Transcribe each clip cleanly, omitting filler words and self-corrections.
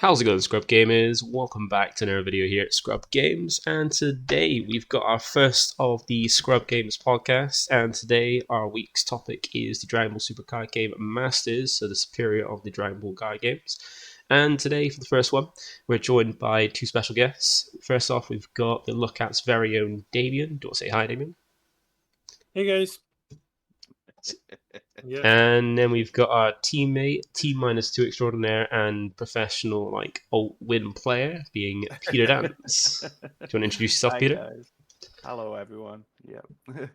How's it going, Scrub Gamers? Welcome back to another video here at Scrub Games, and today we've got our first of the Scrub Games Podcast, and today our week's topic is the Dragon Ball Super Card Game Masters, so the superior of the Dragon Ball card games. And today, for the first one, we're joined by two special guests. First off, we've got TheLookout's very own Demian. Do you want to say hi, Demian? Hey guys. Yeah. And then we've got our teammate, T-2 extraordinaire and professional win player, being Peter Dance. Do you want to introduce yourself, Hi, Peter? Guys. Hello, everyone. Yeah.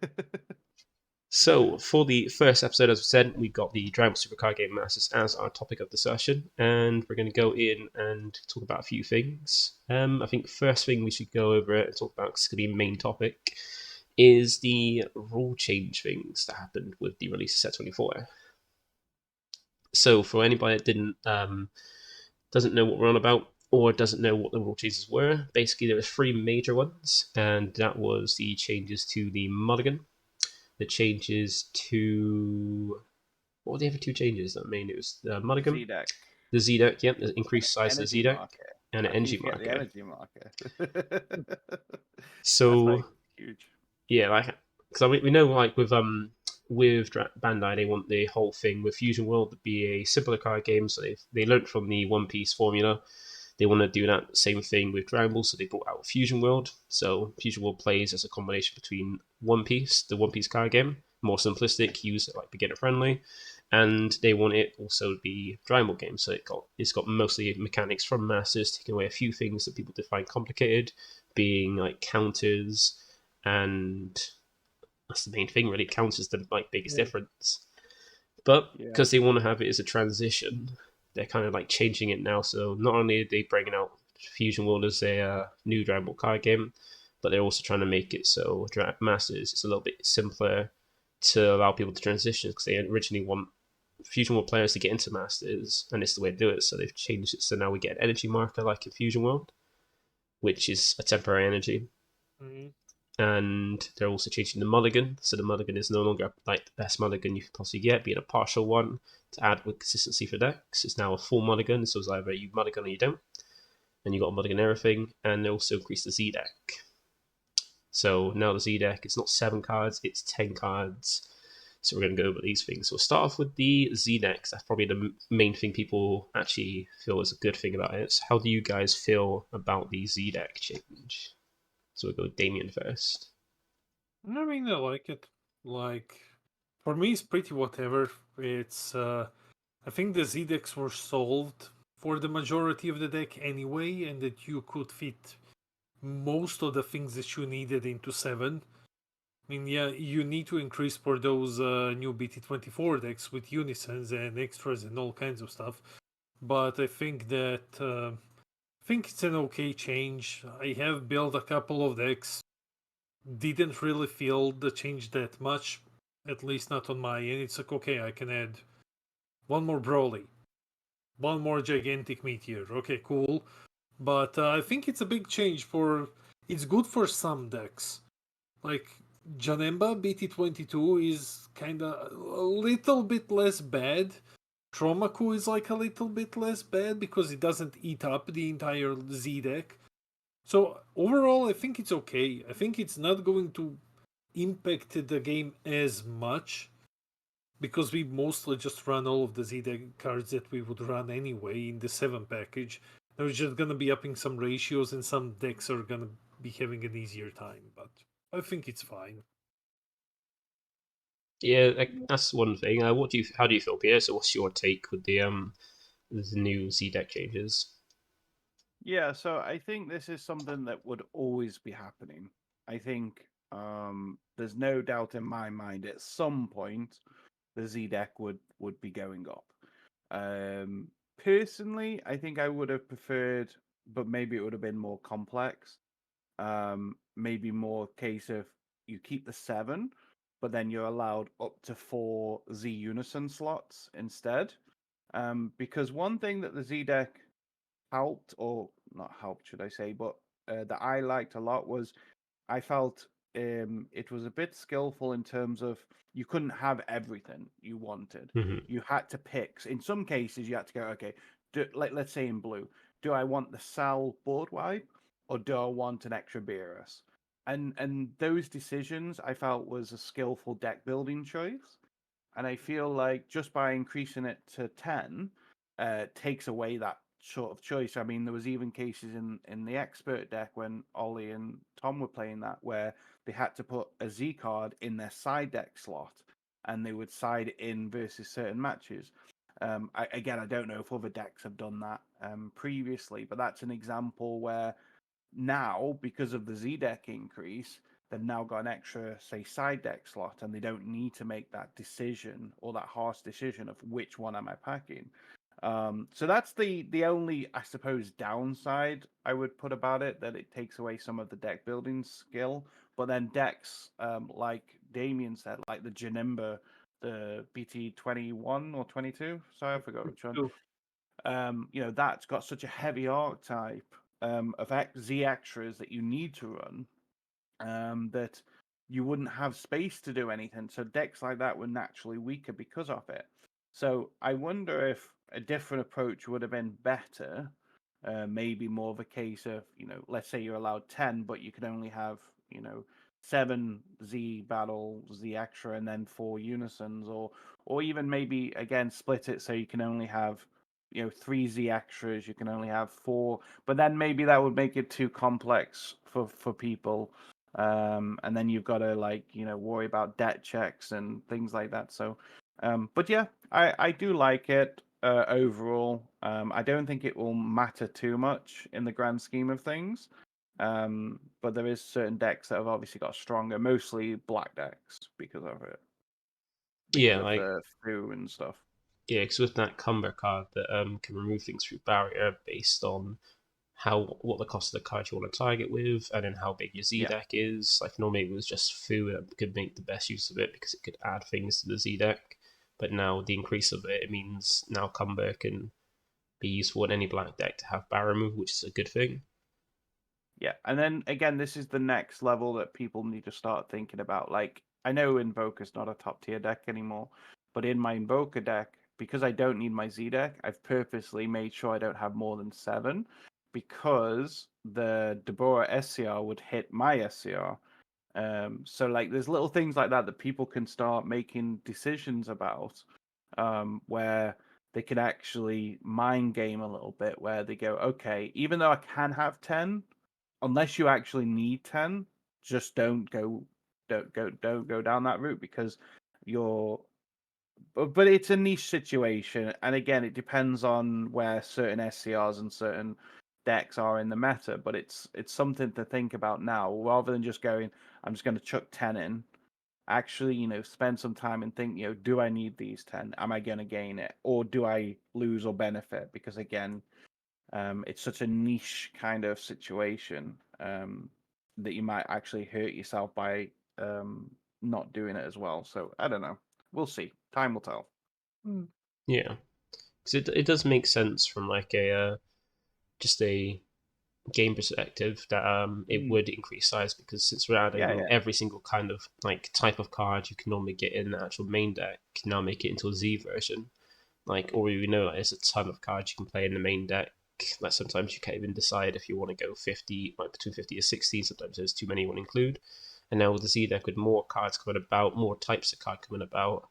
So, for the first episode, as we said, we've got the Dragon Ball Super Card Game Masters as our topic of discussion, and we're going to go in and talk about a few things. I think first thing we should go over and talk about, because it's going to be the main topic, is the rule change things that happened with the release of Set 24. So, for anybody that doesn't know what we're on about, or doesn't know what the rule changes were, basically there was three major ones, and that was the changes to the mulligan, the changes to... What were the other two changes that made it? Was the mulligan, Z-Deck. the Z-Deck, yep, the increased size of the Z-Deck, and an energy marker. The energy marker. So, that's huge. Yeah, because we know with Bandai, they want the whole thing with Fusion World to be a simpler card game. So they learned from the One Piece formula. They want to do that same thing with Dragon Ball, so they brought out Fusion World. So Fusion World plays as a combination between One Piece, the One Piece card game, more simplistic, user beginner friendly, and they want it also to be Dragon Ball game. So it's got mostly mechanics from Masters, taking away a few things that people find complicated, being like counters. And that's the main thing, really. It counts as the biggest difference. But because they want to have it as a transition, they're kind of changing it now. So not only are they bringing out Fusion World as a new Dragon Ball card game, but they're also trying to make it so Masters is a little bit simpler to allow people to transition, because they originally want Fusion World players to get into Masters, and it's the way to do it. So they've changed it so now we get an energy marker like in Fusion World, which is a temporary energy. Mm-hmm. And they're also changing the mulligan, so the mulligan is no longer the best mulligan you could possibly get, being a partial one to add with consistency for decks. It's now a full mulligan, so it's either you mulligan or you don't, and you got a mulligan everything. And they also increased the Z deck. So now the Z deck, it's not 7 cards, it's 10 cards. So we're going to go over these things. So we'll start off with the Z decks. That's probably the main thing people actually feel is a good thing about it. So how do you guys feel about the Z deck change? So we'll go with Demian first. I mean, I like it. For me, it's pretty whatever. It's, I think the Z-decks were solved for the majority of the deck anyway, and that you could fit most of the things that you needed into 7. I mean, yeah, you need to increase for those new BT24 decks with unisons and extras and all kinds of stuff. But I think that... I think it's an okay change. I have built a couple of decks. Didn't really feel the change that much, at least not on my end. It's okay, I can add one more Broly, one more Gigantic Meteor. Okay, cool. But I think it's a big change it's good for some decks. Like Janemba BT22 is kinda a little bit less bad. Tromaku is a little bit less bad because it doesn't eat up the entire Z deck. So overall, I think it's okay. I think it's not going to impact the game as much, because we mostly just run all of the Z deck cards that we would run anyway in the 7 package. They're just going to be upping some ratios, and some decks are going to be having an easier time, but I think it's fine. Yeah, that's one thing. How do you feel, Pierre? So what's your take with the new Z deck changes? Yeah, so I think this is something that would always be happening. I think there's no doubt in my mind at some point the Z deck would be going up. Personally, I think I would have preferred, but maybe it would have been more complex. Maybe more case of you keep the 7, but then you're allowed up to 4 Z Unison slots instead. Because one thing that the Z deck helped, or not helped, should I say, but that I liked a lot was I felt it was a bit skillful in terms of you couldn't have everything you wanted. Mm-hmm. You had to pick. In some cases, you had to go, okay, let's say in blue, do I want the Sal board wipe or do I want an extra Beerus? And those decisions I felt was a skillful deck building choice. And I feel like just by increasing it to 10 takes away that sort of choice. I mean, there was even cases in the expert deck when Ollie and Tom were playing that where they had to put a Z card in their side deck slot and they would side it in versus certain matches. Again, I don't know if other decks have done that previously, but that's an example where now, because of the Z deck increase, they've now got an extra, say, side deck slot, and they don't need to make that decision or that harsh decision of which one am I packing. So that's the only, I suppose, downside I would put about it, that it takes away some of the deck building skill. But then decks, like Damian said, like the Janimba, the BT 21 or 22, sorry, I forgot which one. That's got such a heavy archetype of Z extras that you need to run, that you wouldn't have space to do anything. So decks like that were naturally weaker because of it. So I wonder if a different approach would have been better. Maybe more of a case of, let's say you're allowed 10, but you can only have, 7 Z battle, Z extra, and then 4 unisons, or even maybe again split it so you can only have 3 Z extras, you can only have 4, but then maybe that would make it too complex for people. And then you've got to worry about debt checks and things like that. So, but yeah, I do like it overall. I don't think it will matter too much in the grand scheme of things. But there is certain decks that have obviously got stronger, mostly black decks because of it. Yeah, Because of like the foo and stuff. yeah, because with that Cumber card that can remove things through barrier based on what the cost of the card you want to target with, and then how big your Z Yeah. deck is. Like normally it was just Foo that could make the best use of it because it could add things to the Z deck. But now with the increase of it, it means now Cumber can be useful in any black deck to have barrier remove, which is a good thing. Yeah, and then again, this is the next level that people need to start thinking about. Like, I know Invoker's not a top tier deck anymore, but in my Invoker deck, because I don't need my Z deck, I've purposely made sure I don't have more than 7, because the Deborah SCR would hit my SCR. So like, there's little things like that that people can start making decisions about, where they can actually mind game a little bit, where they go, okay, even though I can have 10. Unless you actually need 10, just don't go down that route, because you're but it's a niche situation, and again, it depends on where certain SCRs and certain decks are in the meta, but it's something to think about now, rather than just going, I'm just going to chuck 10 in. Actually, spend some time and think, do I need these 10? Am I going to gain it, or do I lose or benefit? Because again, it's such a niche kind of situation, that you might actually hurt yourself by not doing it as well. So I don't know. We'll see. Time will tell. Yeah, because it does make sense from like a just a game perspective that it would increase size, because since we're adding every single kind of like type of card you can normally get in the actual main deck, now make it into a Z version. Like already we know there's a ton of cards you can play in the main deck. Like sometimes you can't even decide if you want to go 50, like between 50 to 60. Sometimes there's too many you want to include. And now with the Z deck, with more cards coming about, more types of card coming about,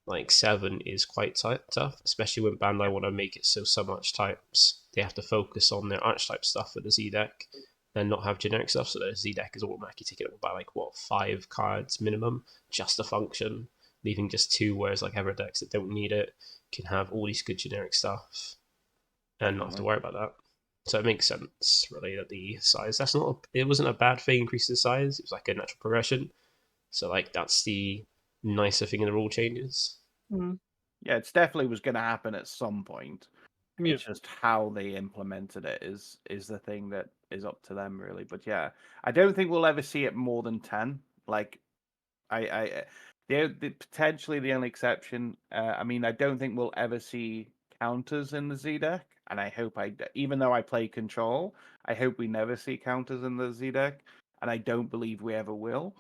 like 7 is quite tough, especially when Bandai want to make it so much types. They have to focus on their archetype stuff with the Z deck and not have generic stuff. So the Z deck is automatically taken up by like 5 cards minimum just to function, leaving just 2. Whereas like other decks that don't need it can have all these good generic stuff and not have to worry about that. So it makes sense, really, that the size, it wasn't a bad thing, increasing the size. It was like a natural progression. So like that's the nicer thing in the rule changes. Yeah, it's definitely was going to happen at some point. Yeah. It's just how they implemented it is the thing that is up to them, really. But yeah, I don't think we'll ever see it more than 10. Like, potentially the only exception. I mean, I don't think we'll ever see counters in the Z deck, and I hope even though I play control, I hope we never see counters in the Z deck, and I don't believe we ever will.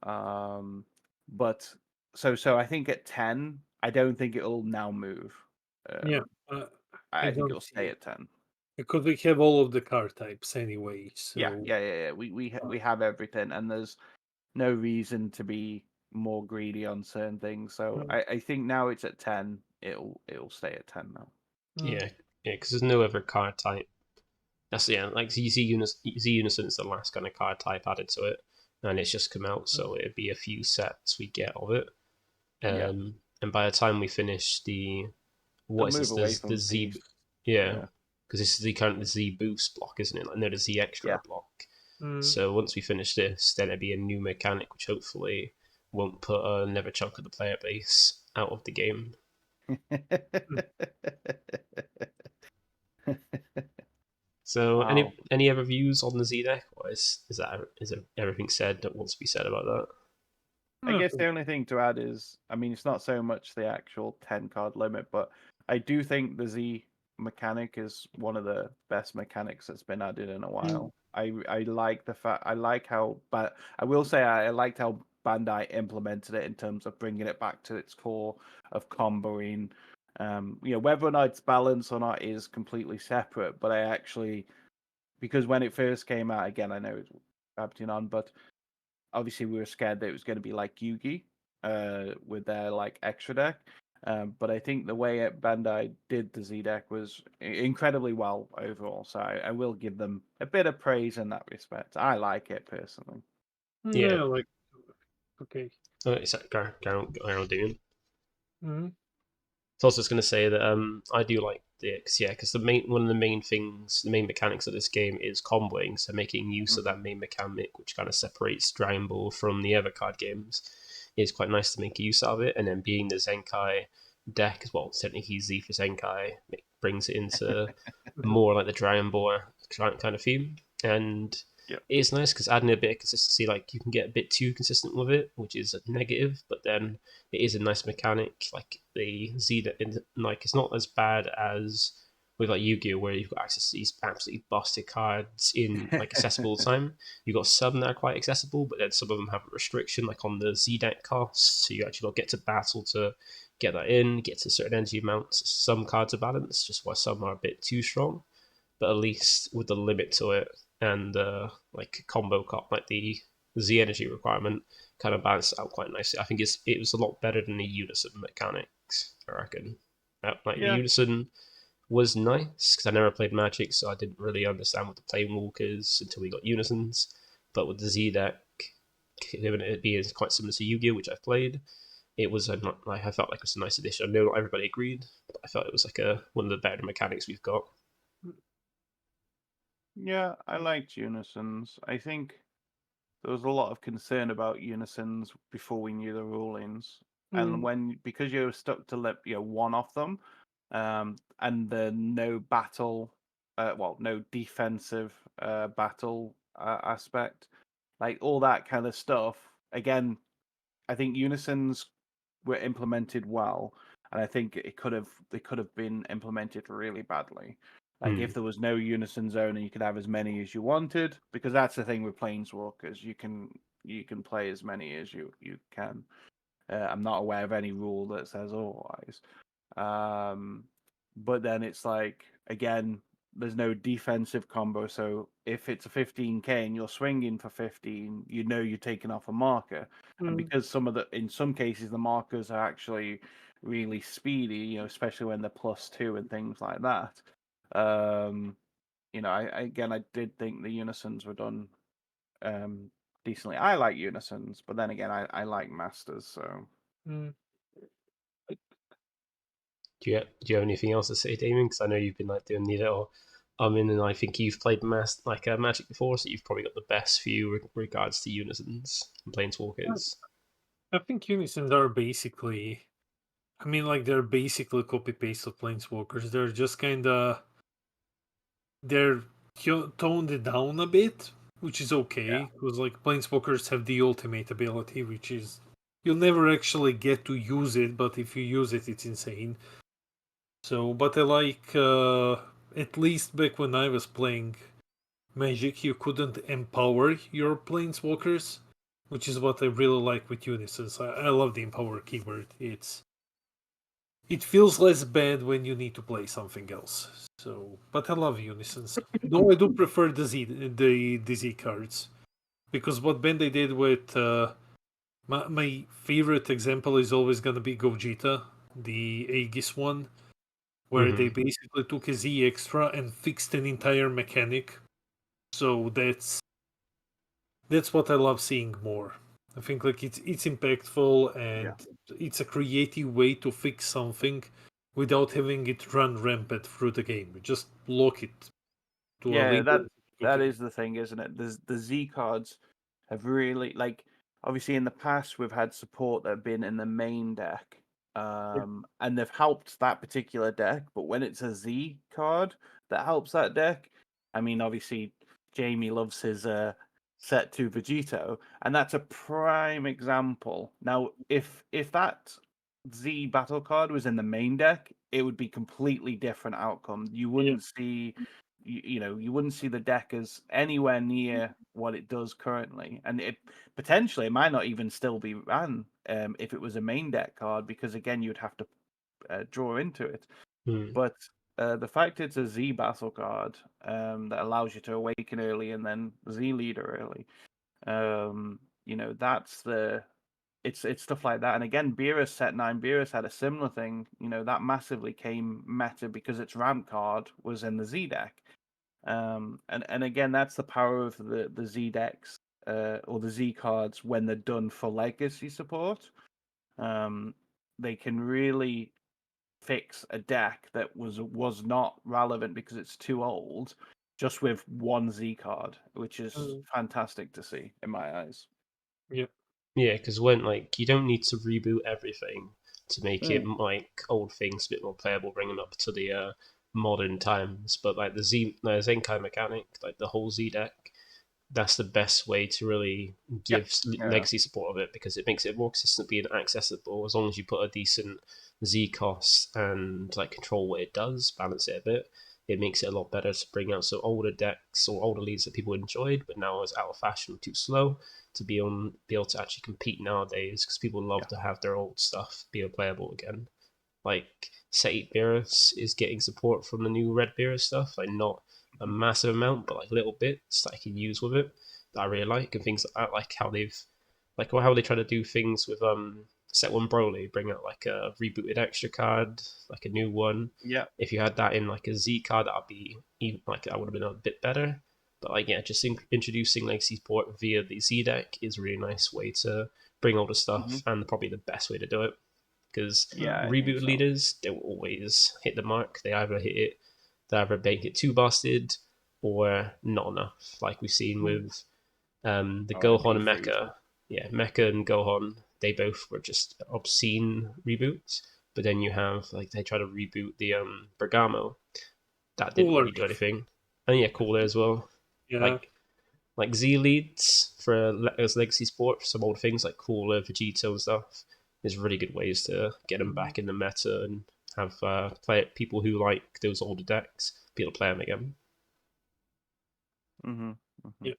But so I think at 10, I don't think it'll now move. Yeah, I think don't it'll see stay it. at 10. Because we have all of the card types anyway, so Yeah. We have everything, and there's no reason to be more greedy on certain things. So I think now it's at 10. It'll stay at 10 now. Yeah, because there's no other card type. That's like Z Unison is the last kind of card type added to it, and it's just come out, so it'd be a few sets we get of it. Yeah. And by the time we finish the They'll move away from the Z, Beast. yeah, because this is the kind of the Z boost block, isn't it? Like no, the Z extra block. So once we finish this, then it'd be a new mechanic, which hopefully won't put another chunk of the player base out of the game. So, Wow. any other views on the Z deck, or is everything said that wants to be said about that? I guess the only thing to add is, I mean, it's not so much the actual 10 card limit, but I do think the Z mechanic is one of the best mechanics that's been added in a while. I like the fact, I like how, but I will say I liked how Bandai implemented it in terms of bringing it back to its core of comboing. Whether or not it's balanced or not is completely separate, but I actually, because when it first came out, again, I know it's rabbiting on, but obviously we were scared that it was going to be like Yugi with their like extra deck. But I think the way Bandai did the Z deck was incredibly well overall. So I will give them a bit of praise in that respect. I like it personally. Yeah. like okay. It's Garrel Doom. Mm-hmm. So I was just going to say that I do like because one of the main things, the main mechanics of this game is comboing, so making use of that main mechanic, which kind of separates Dragon Ball from the other card games, is quite nice to make use of it. And then being the Zenkai deck as well, technically Z for Zenkai, brings it into more like the Dragon Ball kind of theme. And it is nice because adding a bit of consistency, like you can get a bit too consistent with it, which is a negative, but then it is a nice mechanic. Like the Z, like it's not as bad as with like Yu-Gi-Oh, where you've got access to these absolutely busted cards in like accessible time. You've got some that are quite accessible, but then some of them have a restriction, like on the Z deck cost. So you actually got to get to battle to get that in, get to certain energy amounts. Some cards are balanced, just why some are a bit too strong. But at least with the limit to it and like combo cop, like the Z energy requirement, kind of balanced out quite nicely. I think it was a lot better than the Unison mechanics. I reckon. The Unison was nice because I never played Magic, so I didn't really understand what the Planewalkers until we got Unisons. But with the Z deck, given it being quite similar to Yu-Gi-Oh, which I've played, it was I felt like it was a nice addition. I know not everybody agreed, but I felt it was like one of the better mechanics we've got. Yeah, I liked Unisons. I think there was a lot of concern about Unisons before we knew the rulings, and because you're stuck to one of them, and the no battle, no defensive battle aspect, like all that kind of stuff. Again, I think Unisons were implemented well, and I think they could have been implemented really badly. Like if there was no unison zone and you could have as many as you wanted, because that's the thing with Planeswalkers, you can play as many as you can. I'm not aware of any rule that says otherwise. But then it's like again, there's no defensive combo. So if it's a 15k and you're swinging for 15, you're taking off a marker, and because in some cases the markers are actually really speedy, especially when they're +2 and things like that. I did think the unisons were done decently. I like unisons, but then again, I like masters. So, do you have anything else to say, Damien? Because I know you've been like doing the little. And I think you've played Magic before, so you've probably got the best view regards to unisons and planeswalkers. I think unisons are basically, they're basically copy paste of planeswalkers. They're just they're toned down a bit, which is okay because like planeswalkers have the ultimate ability, which is you'll never actually get to use it, but if you use it, it's insane. So, but I like at least back when I was playing Magic, you couldn't empower your planeswalkers, which is what I really like with Unisons. I love the empower keyword. it feels less bad when you need to play something else. So, but I love Unisons. Though I do prefer the Z cards, because what Bandai did with my favorite example is always gonna be Gogeta, the Aegis one, where they basically took a Z extra and fixed an entire mechanic. So that's what I love seeing more. I think like it's impactful and it's a creative way to fix something without having it run rampant through the game. You just lock it to a Yeah, window. that is the thing, isn't it? The Z cards have really, like, obviously in the past we've had support that have been in the main deck, and they've helped that particular deck. But when it's a Z card that helps that deck, I mean, obviously Jamie loves his set to Vegito, and that's a prime example. Now, if that Z battle card was in the main deck, it would be completely different outcome. You wouldn't see you wouldn't see the deck as anywhere near what it does currently, and it potentially it might not even still be ran if it was a main deck card, because again you'd have to draw into it. But the fact it's a Z battle card that allows you to awaken early and then Z leader early, that's it's stuff like that. And again, Beerus set 9, Beerus had a similar thing. That massively came meta because its ramp card was in the Z deck. And again, that's the power of the Z decks or the Z cards when they're done for legacy support. They can really fix a deck that was not relevant because it's too old, just with one Z card, which is fantastic to see in my eyes. Yeah. Yeah, because when like you don't need to reboot everything to make it like old things a bit more playable, bring them up to the modern times. But like the Zenkai mechanic, like the whole Z deck, that's the best way to really give legacy support of it, because it makes it more consistently accessible as long as you put a decent Z cost and like control what it does, balance it a bit. It makes it a lot better to bring out some older decks or older leads that people enjoyed, but now is out of fashion, too slow to be able to actually compete nowadays, because people love to have their old stuff be playable again. Like Set 8 Beerus is getting support from the new Red Beerus stuff, like not a massive amount, but like little bits that I can use with it that I really like, and things like that, like how they try to do things with Set 1 Broly, bring out like a rebooted extra card, like a new one. Yeah. If you had that in like a Z card, that'd be even like that would have been a bit better. But like yeah, just introducing legacy support via the Z deck is a really nice way to bring all the stuff, and probably the best way to do it, because reboot leaders don't always hit the mark. They either make it too busted or not enough. Like we've seen with the Gohan and Mecha. Yeah, Mecha and Gohan, they both were just obscene reboots. But then you have like they try to reboot the Bergamo. That didn't really do anything. And yeah, Cooler as well. Yeah. Like Z leads as legacy sport for some old things like Cooler, Vegito and stuff. There's really good ways to get them back in the meta and have people who like those older decks be able to play them again. Yeah.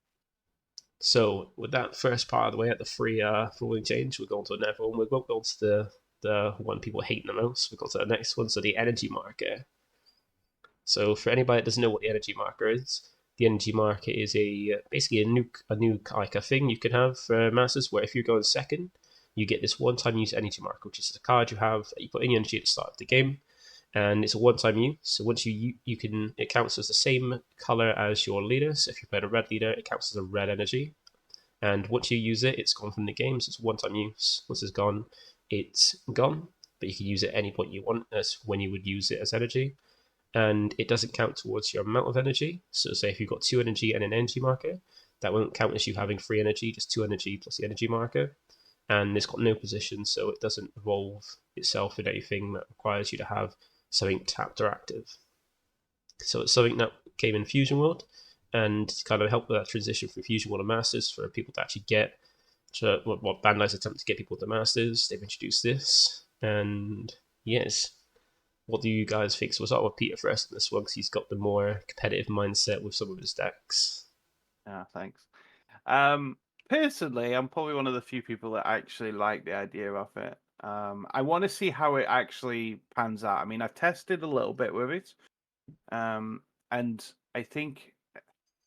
So with that first part of the way at the free ruling change, we're going to another one. We're going to go to the one people hate the most. We're going to the next one, so the energy marker. So for anybody that doesn't know what the energy marker is, the energy marker is basically a new like a thing you can have for Masters, where if you're going second, you get this one-time use energy marker, which is a card you have that you put any energy at the start of the game, and it's a one-time use. So once it counts as the same color as your leader. So if you're playing a red leader, it counts as a red energy. And once you use it, it's gone from the game. So it's one-time use. Once it's gone, it's gone. But you can use it at any point you want. That's when you would use it as energy. And it doesn't count towards your amount of energy. So say if you've got 2 energy and an energy marker, that won't count as you having 3 energy, just 2 energy plus the energy marker. And it's got no position, so it doesn't evolve itself in anything that requires you to have something tapped or active. So it's something that came in Fusion World, and to kind of help with that transition from Fusion World to Masters for people to actually get to what Bandai's attempt to get people to Masters. They've introduced this, and yes, what do you guys think? So we'll start with Peter first in this one, because he's got the more competitive mindset with some of his decks. Thanks. Personally, I'm probably one of the few people that actually like the idea of it. I want to see how it actually pans out. I mean, I've tested a little bit with it, and I think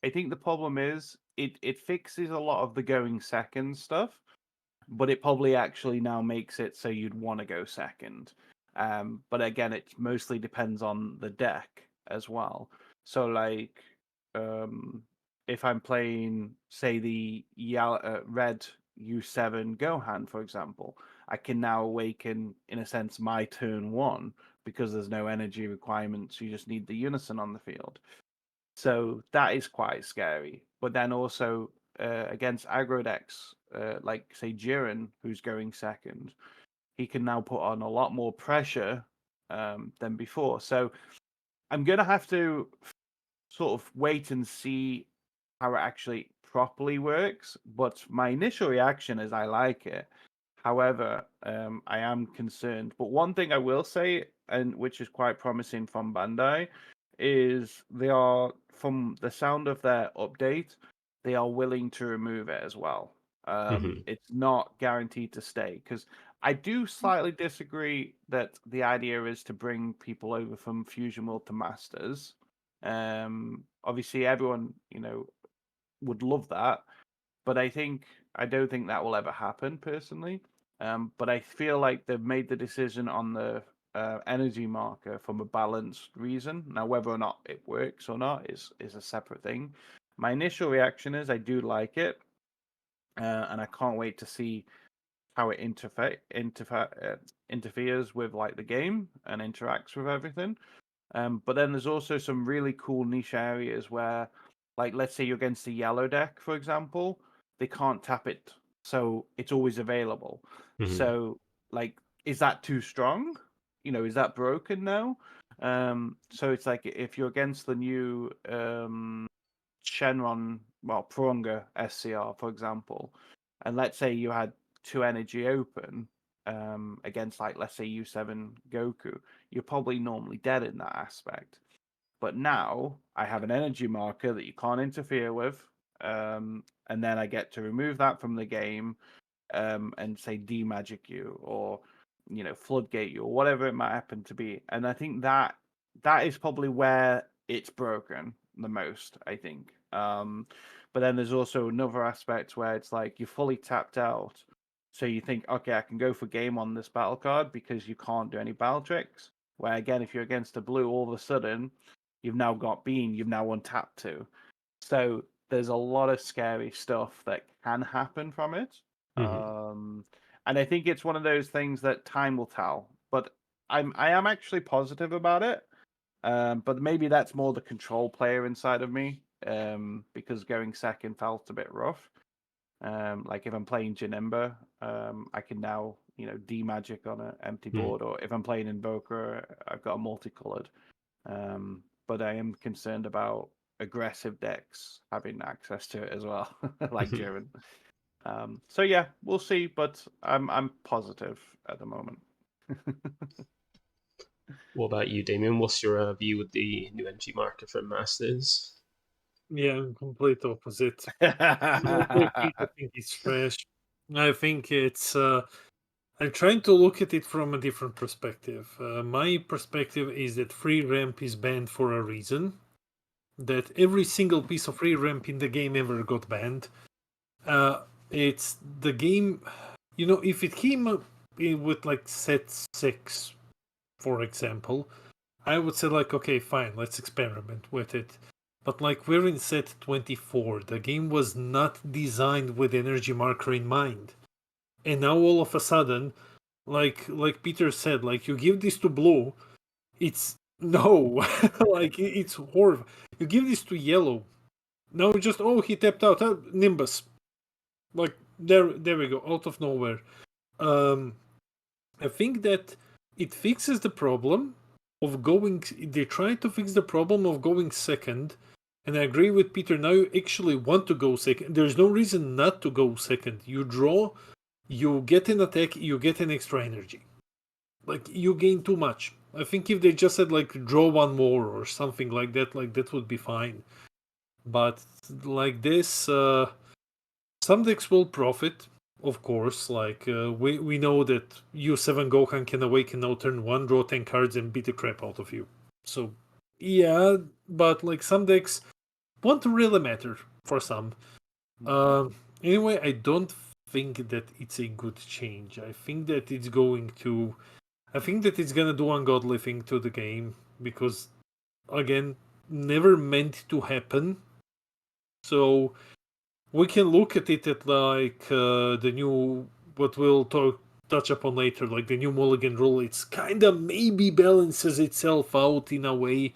the problem is it fixes a lot of the going second stuff, but it probably actually now makes it so you'd want to go second. But again, it mostly depends on the deck as well. So like, um, if I'm playing, say, the red U7 Gohan, for example, I can now awaken, in a sense, my turn one because there's no energy requirements. You just need the unison on the field. So that is quite scary. But then also against aggro decks, like say Jiren, who's going second, he can now put on a lot more pressure than before. So I'm gonna have to sort of wait and see how it actually properly works. But my initial reaction is I like it. However, I am concerned. But one thing I will say, and which is quite promising from Bandai, is they are, from the sound of their update, they are willing to remove it as well. It's not guaranteed to stay because I do slightly disagree that the idea is to bring people over from Fusion World to Masters. Obviously, everyone would love that, but I don't think that will ever happen personally. But I feel like they've made the decision on the energy marker from a balanced reason. Now, whether or not it works or not is a separate thing. My initial reaction is I do like it, and I can't wait to see how it interferes with like the game and interacts with everything. But then there's also some really cool niche areas where, like, let's say you're against a yellow deck, for example, they can't tap it, so it's always available. So, like, is that too strong? Is that broken now? So it's like if you're against the new Shenron, well, Pronga SCR, for example, and let's say you had two energy open against, like, let's say U7 Goku, you're probably normally dead in that aspect. But now I have an energy marker that you can't interfere with, and then I get to remove that from the game, and say demagic you or floodgate you or whatever it might happen to be. And I think that is probably where it's broken the most, I think. But then there's also another aspect where it's like you're fully tapped out. So you think, okay, I can go for game on this battle card because you can't do any battle tricks. Where again, if you're against a blue, all of a sudden, you've now got Bean, you've now untapped to. So there's a lot of scary stuff that can happen from it. And I think it's one of those things that time will tell. But I am actually positive about it. But maybe that's more the control player inside of me. Because going second felt a bit rough. Like if I'm playing Janemba, I can now, demagic on an empty board, or if I'm playing Invoker, I've got a multicolored. But I am concerned about aggressive decks having access to it as well, like Jiren. So yeah, we'll see, but I'm positive at the moment. What about you, Damien? What's your view with the new energy marker for Masters? Yeah, I'm complete opposite. I think it's fresh. I think it's. I'm trying to look at it from a different perspective. My perspective is that free ramp is banned for a reason. That every single piece of free ramp in the game ever got banned. It's the game. If it came up with like set 6, for example, I would say like, okay, fine, let's experiment with it. But like we're in set 24, the game was not designed with energy marker in mind. And now all of a sudden, like Peter said, like you give this to blue, it's no, like it's horrible. You give this to yellow, now just he tapped out, Nimbus, like there we go, out of nowhere. I think that it fixes the problem of going. They try to fix the problem of going second, and I agree with Peter. Now you actually want to go second. There's no reason not to go second. You draw, you get an attack, you get an extra energy. Like you gain too much. I think if they just said like draw one more or something like that would be fine. But like this, some decks will profit, of course. Like we know that U7 Gohan can awaken now turn 1, draw 10 cards, and beat the crap out of you. So yeah, but like some decks won't really matter for some. Anyway, I don't think that it's a good change. I think that it's gonna do ungodly thing to the game because, again, never meant to happen. So we can look at it at like the new, what we'll touch upon later, like the new Mulligan rule. It's kind of maybe balances itself out in a way,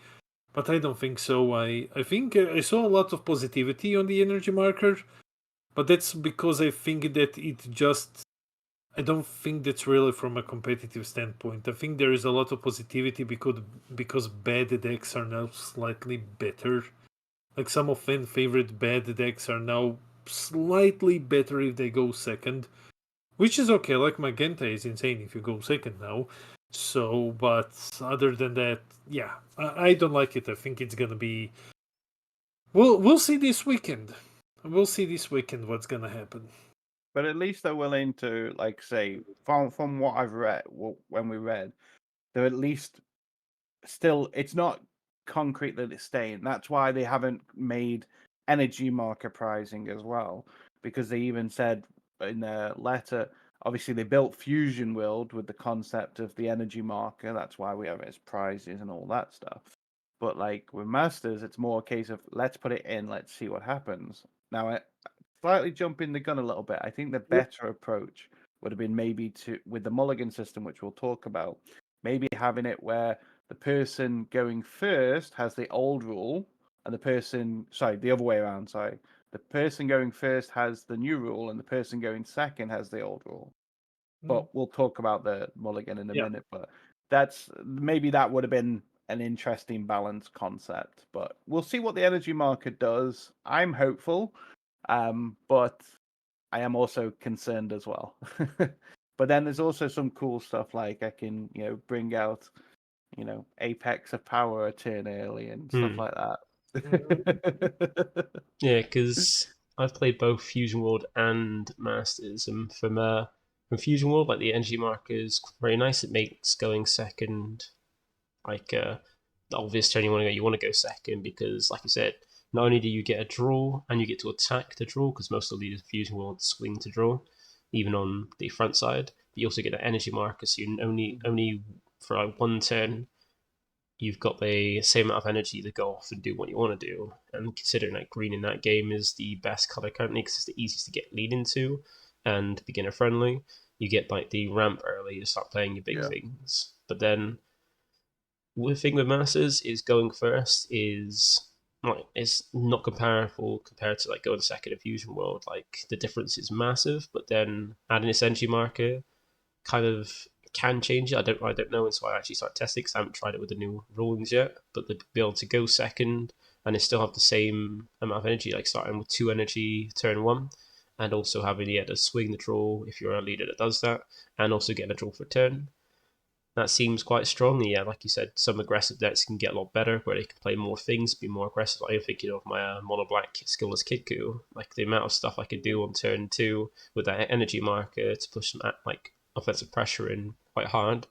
but I don't think so. I think I saw a lot of positivity on the energy marker, but that's because I think that I don't think that's really from a competitive standpoint. I think there is a lot of positivity because bad decks are now slightly better. Like some of fan favorite bad decks are now slightly better if they go second, which is okay. Like Magenta is insane if you go second now. So, but other than that, yeah, I don't like it. I think it's gonna be. We'll see this weekend. We'll see this weekend what's gonna happen. But at least they're willing to, like, say, from what I've read, when we read, they're at least still. It's not concrete that it's staying. That's why they haven't made energy marker pricing as well, because they even said in their letter. Obviously, they built Fusion World with the concept of the energy marker. That's why we have it as prizes and all that stuff. But like with Masters, it's more a case of let's put it in, let's see what happens. Now, slightly jumping the gun a little bit. I think the better approach would have been maybe with the Mulligan system, which we'll talk about, maybe having it where the person going first has the old rule, and the other way around. Sorry, the person going first has the new rule, and the person going second has the old rule. But we'll talk about the Mulligan in a minute. But that would have been an interesting balance concept. But we'll see what the energy market does. I'm hopeful. But I am also concerned as well. But then there's also some cool stuff like I can, bring out, Apex of Power a turn early and stuff like that. Yeah, because I've played both Fusion World and Masters, and from Fusion World, like the energy marker is very nice. It makes going second like the obvious turn you want to go. You want to go second because, like you said, not only do you get a draw and you get to attack the draw because most of the leaders of Fusion will swing to draw, even on the front side. But you also get an energy marker, so you only for like one turn you've got the same amount of energy to go off and do what you want to do. And considering that green in that game is the best color currently because it's the easiest to get lead into and beginner friendly, you get like the ramp early to start playing your big things. But then the thing with Masters is going first is like it's not comparable compared to like going second in Fusion World. Like the difference is massive, but then adding this energy marker kind of can change it. I don't know until I actually start testing because I haven't tried it with the new rulings yet. But to be able to go second and it still have the same amount of energy, like starting with 2 energy turn 1, and also having to swing the draw if you're a leader that does that, and also getting a draw for turn. That seems quite strong. Yeah, like you said, some aggressive decks can get a lot better where they can play more things, be more aggressive. I'm thinking of my mono black skillless Kitku. Like the amount of stuff I could do on turn 2 with that energy marker to push some like offensive pressure in quite hard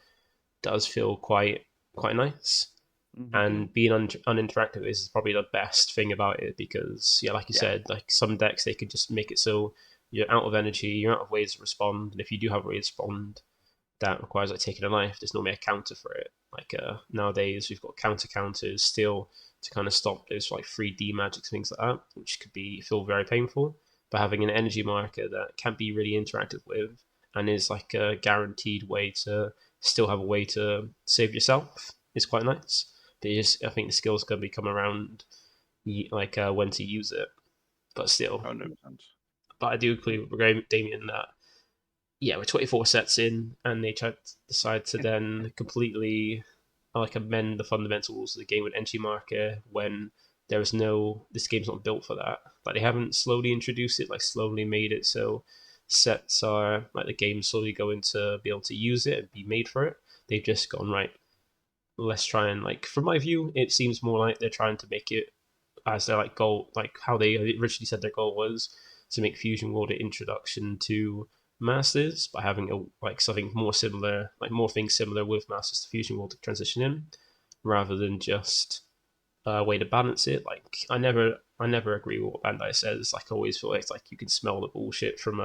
does feel quite nice. Mm-hmm. And being uninteractive is probably the best thing about it because, like you said, like some decks they could just make it so you're out of energy, you're out of ways to respond, and if you do have ways to respond that requires like taking a life, there's normally a counter for it. Like nowadays we've got counters still to kind of stop those like 3D magics, things like that, which could feel very painful. But having an energy marker that can be really interactive with and is like a guaranteed way to still have a way to save yourself is quite nice. But I think the skill's going to become around like when to use it. But still, 100%. But I do agree with Demian that we're 24 sets in, and they decide to then completely like amend the fundamental rules of the game with entry marker when there is this game's not built for that. Like they haven't slowly introduced it, like slowly made it so sets are like the game's slowly going to be able to use it and be made for it. They've just gone right. Let's try and like from my view, it seems more like they're trying to make it as their like goal, like how they originally said their goal was to make Fusion World an introduction to Masters by having something more similar, like more things similar with Masters to Fusion World to transition in, rather than just a way to balance it. Like I never agree with what Bandai says. Like I always feel like it's like you can smell the bullshit from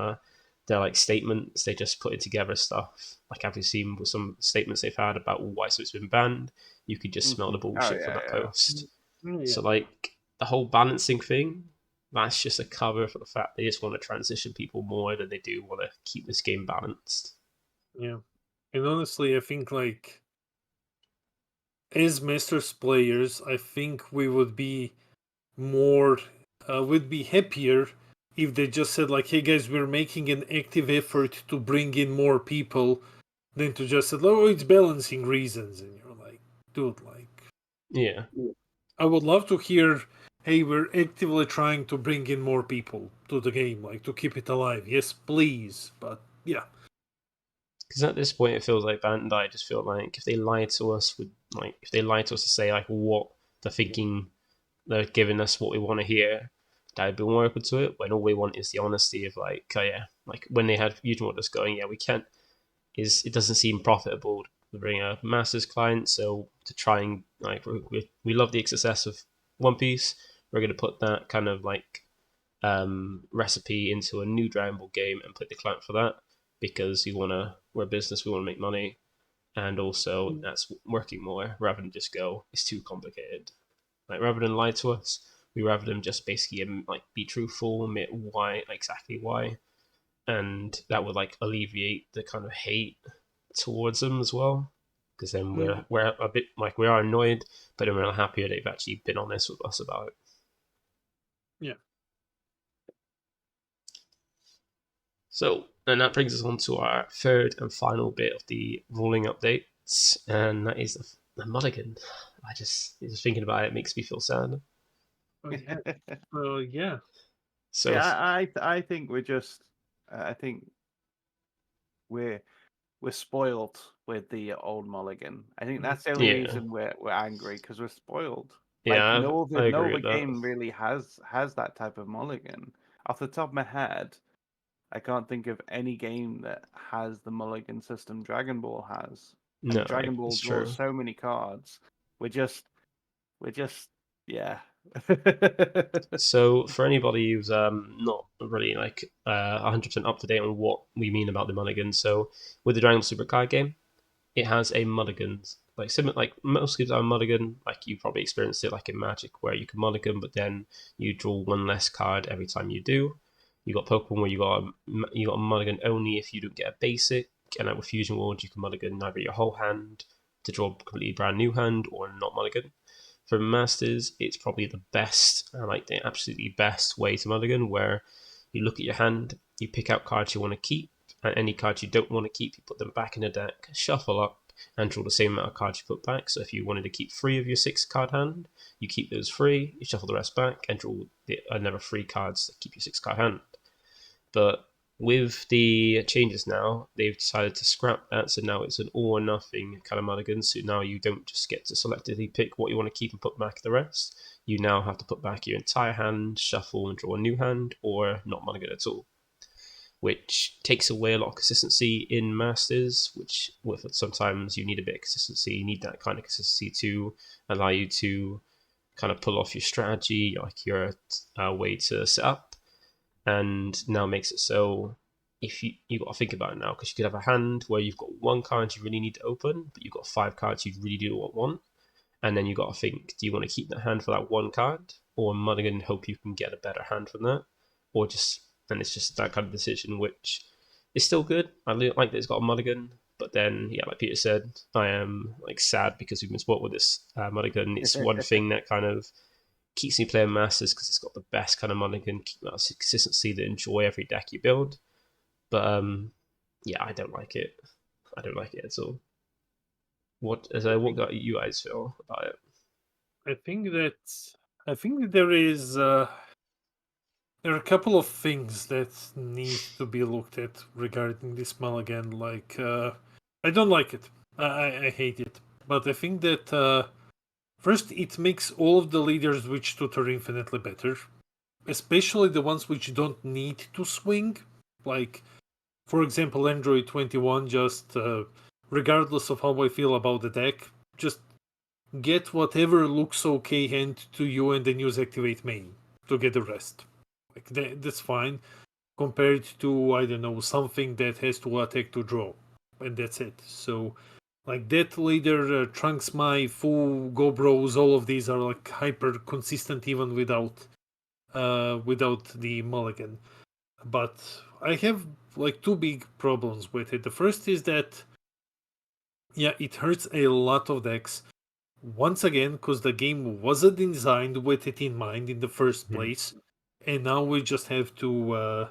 their like statements. They just put it together stuff. Like have you seen with some statements they've had about why so it's been banned? You could just smell the bullshit from that post. Yeah. So like the whole balancing thing, that's just a cover for the fact they just want to transition people more than they do want to keep this game balanced. Yeah. And honestly, I think like as Masters players, I think we would be more would be happier if they just said like, hey guys, we're making an active effort to bring in more people, than to just say, oh, it's balancing reasons. And you're like, dude, like, Yeah. I would love to hear, hey, we're actively trying to bring in more people to the game, like to keep it alive. Yes, please. But yeah. Because at this point, it feels like Bandai just feel like if they lie to us to say like what they're thinking, they're giving us what we want to hear, I'd be more open to it. When all we want is the honesty of like, oh yeah, like when they had Fusion World just going, yeah, we can't. It doesn't seem profitable to bring a Masters client, so to try and like we love the success of One Piece, we're going to put that kind of like recipe into a new Dragon Ball game and put the client for that because we're a business, we want to make money, and also that's working more rather than just go it's too complicated. Like rather than lie to us, we rather than just basically like be truthful, admit why exactly why, and that would like alleviate the kind of hate towards them as well. Because then we're a bit like we are annoyed, but then we're happier they've actually been honest with us about it. Yeah. So, and that brings us on to our third and final bit of the ruling updates, and that is the mulligan. Just thinking about it makes me feel sad. Oh, yeah. Well, yeah. So, yeah, I think we're just, I think we're spoiled with the old mulligan. I think that's the only reason we're angry, because we're spoiled. Like yeah, no I agree other with that. game really has that type of mulligan. Off the top of my head, I can't think of any game that has the mulligan system Dragon Ball has. And No, Dragon Ball it's draws true. so many cards. We're just yeah. So, for anybody who's not really like 100% up to date on what we mean about the mulligan, so with the Dragon Ball Super card game, it has a mulligan. Like similar, like most games are mulligan. Like you probably experienced it like in Magic, where you can mulligan, but then you draw one less card every time you do. You got Pokemon where you got a mulligan only if you don't get a basic, and with Fusion World you can mulligan either your whole hand to draw a completely brand new hand or not mulligan. For Masters, it's probably the best, like the absolutely best way to mulligan, where you look at your hand, you pick out cards you want to keep, and any cards you don't want to keep, you put them back in the deck, shuffle up, and draw the same amount of cards you put back. So if you wanted to keep 3 of your 6 card hand, you keep those 3, you shuffle the rest back, and draw another 3 cards to keep your 6 card hand. But with the changes now, they've decided to scrap that, so now it's an all or nothing kind of mulligan. So now you don't just get to selectively pick what you want to keep and put back the rest. You now have to put back your entire hand, shuffle and draw a new hand, or not mulligan at all, which takes away a lot of consistency in Masters, which with sometimes you need a bit of consistency. You need that kind of consistency to allow you to kind of pull off your strategy, like your way to set up. And now makes it so if you got to think about it now, because you could have a hand where you've got 1 card you really need to open, but you've got 5 cards you really do want, and then you got to think, do you want to keep that hand for that 1 card, or mulligan and hope you can get a better hand from that, or just, and it's just that kind of decision, which is still good. I like that it's got a mulligan, but then yeah, like Peter said, I am like sad because we've been spoiled with this mulligan. It's one thing that kind of keeps me playing Masters because it's got the best kind of mulligan, keep that consistency that enjoy every deck you build. But yeah, I don't like it. I don't like it at all. What got you guys feel about it? I think that there are a couple of things that need to be looked at regarding this mulligan. Like, I don't like it. I hate it. But I think that first, it makes all of the leaders Witch Tutor infinitely better. especially the ones which don't need to swing. Like, for example, Android 21, just regardless of how I feel about the deck, just get whatever looks okay hand to you and then use activate main to get the rest. Like that's fine compared to, I don't know, something that has to attack to draw, and that's it. So like that leader, Trunks, my Fu, Go Bros, all of these are like hyper consistent even without the mulligan. But I have like two big problems with it. The first is that yeah, it hurts a lot of decks. Once again, because the game wasn't designed with it in mind in the first place, and now we just have to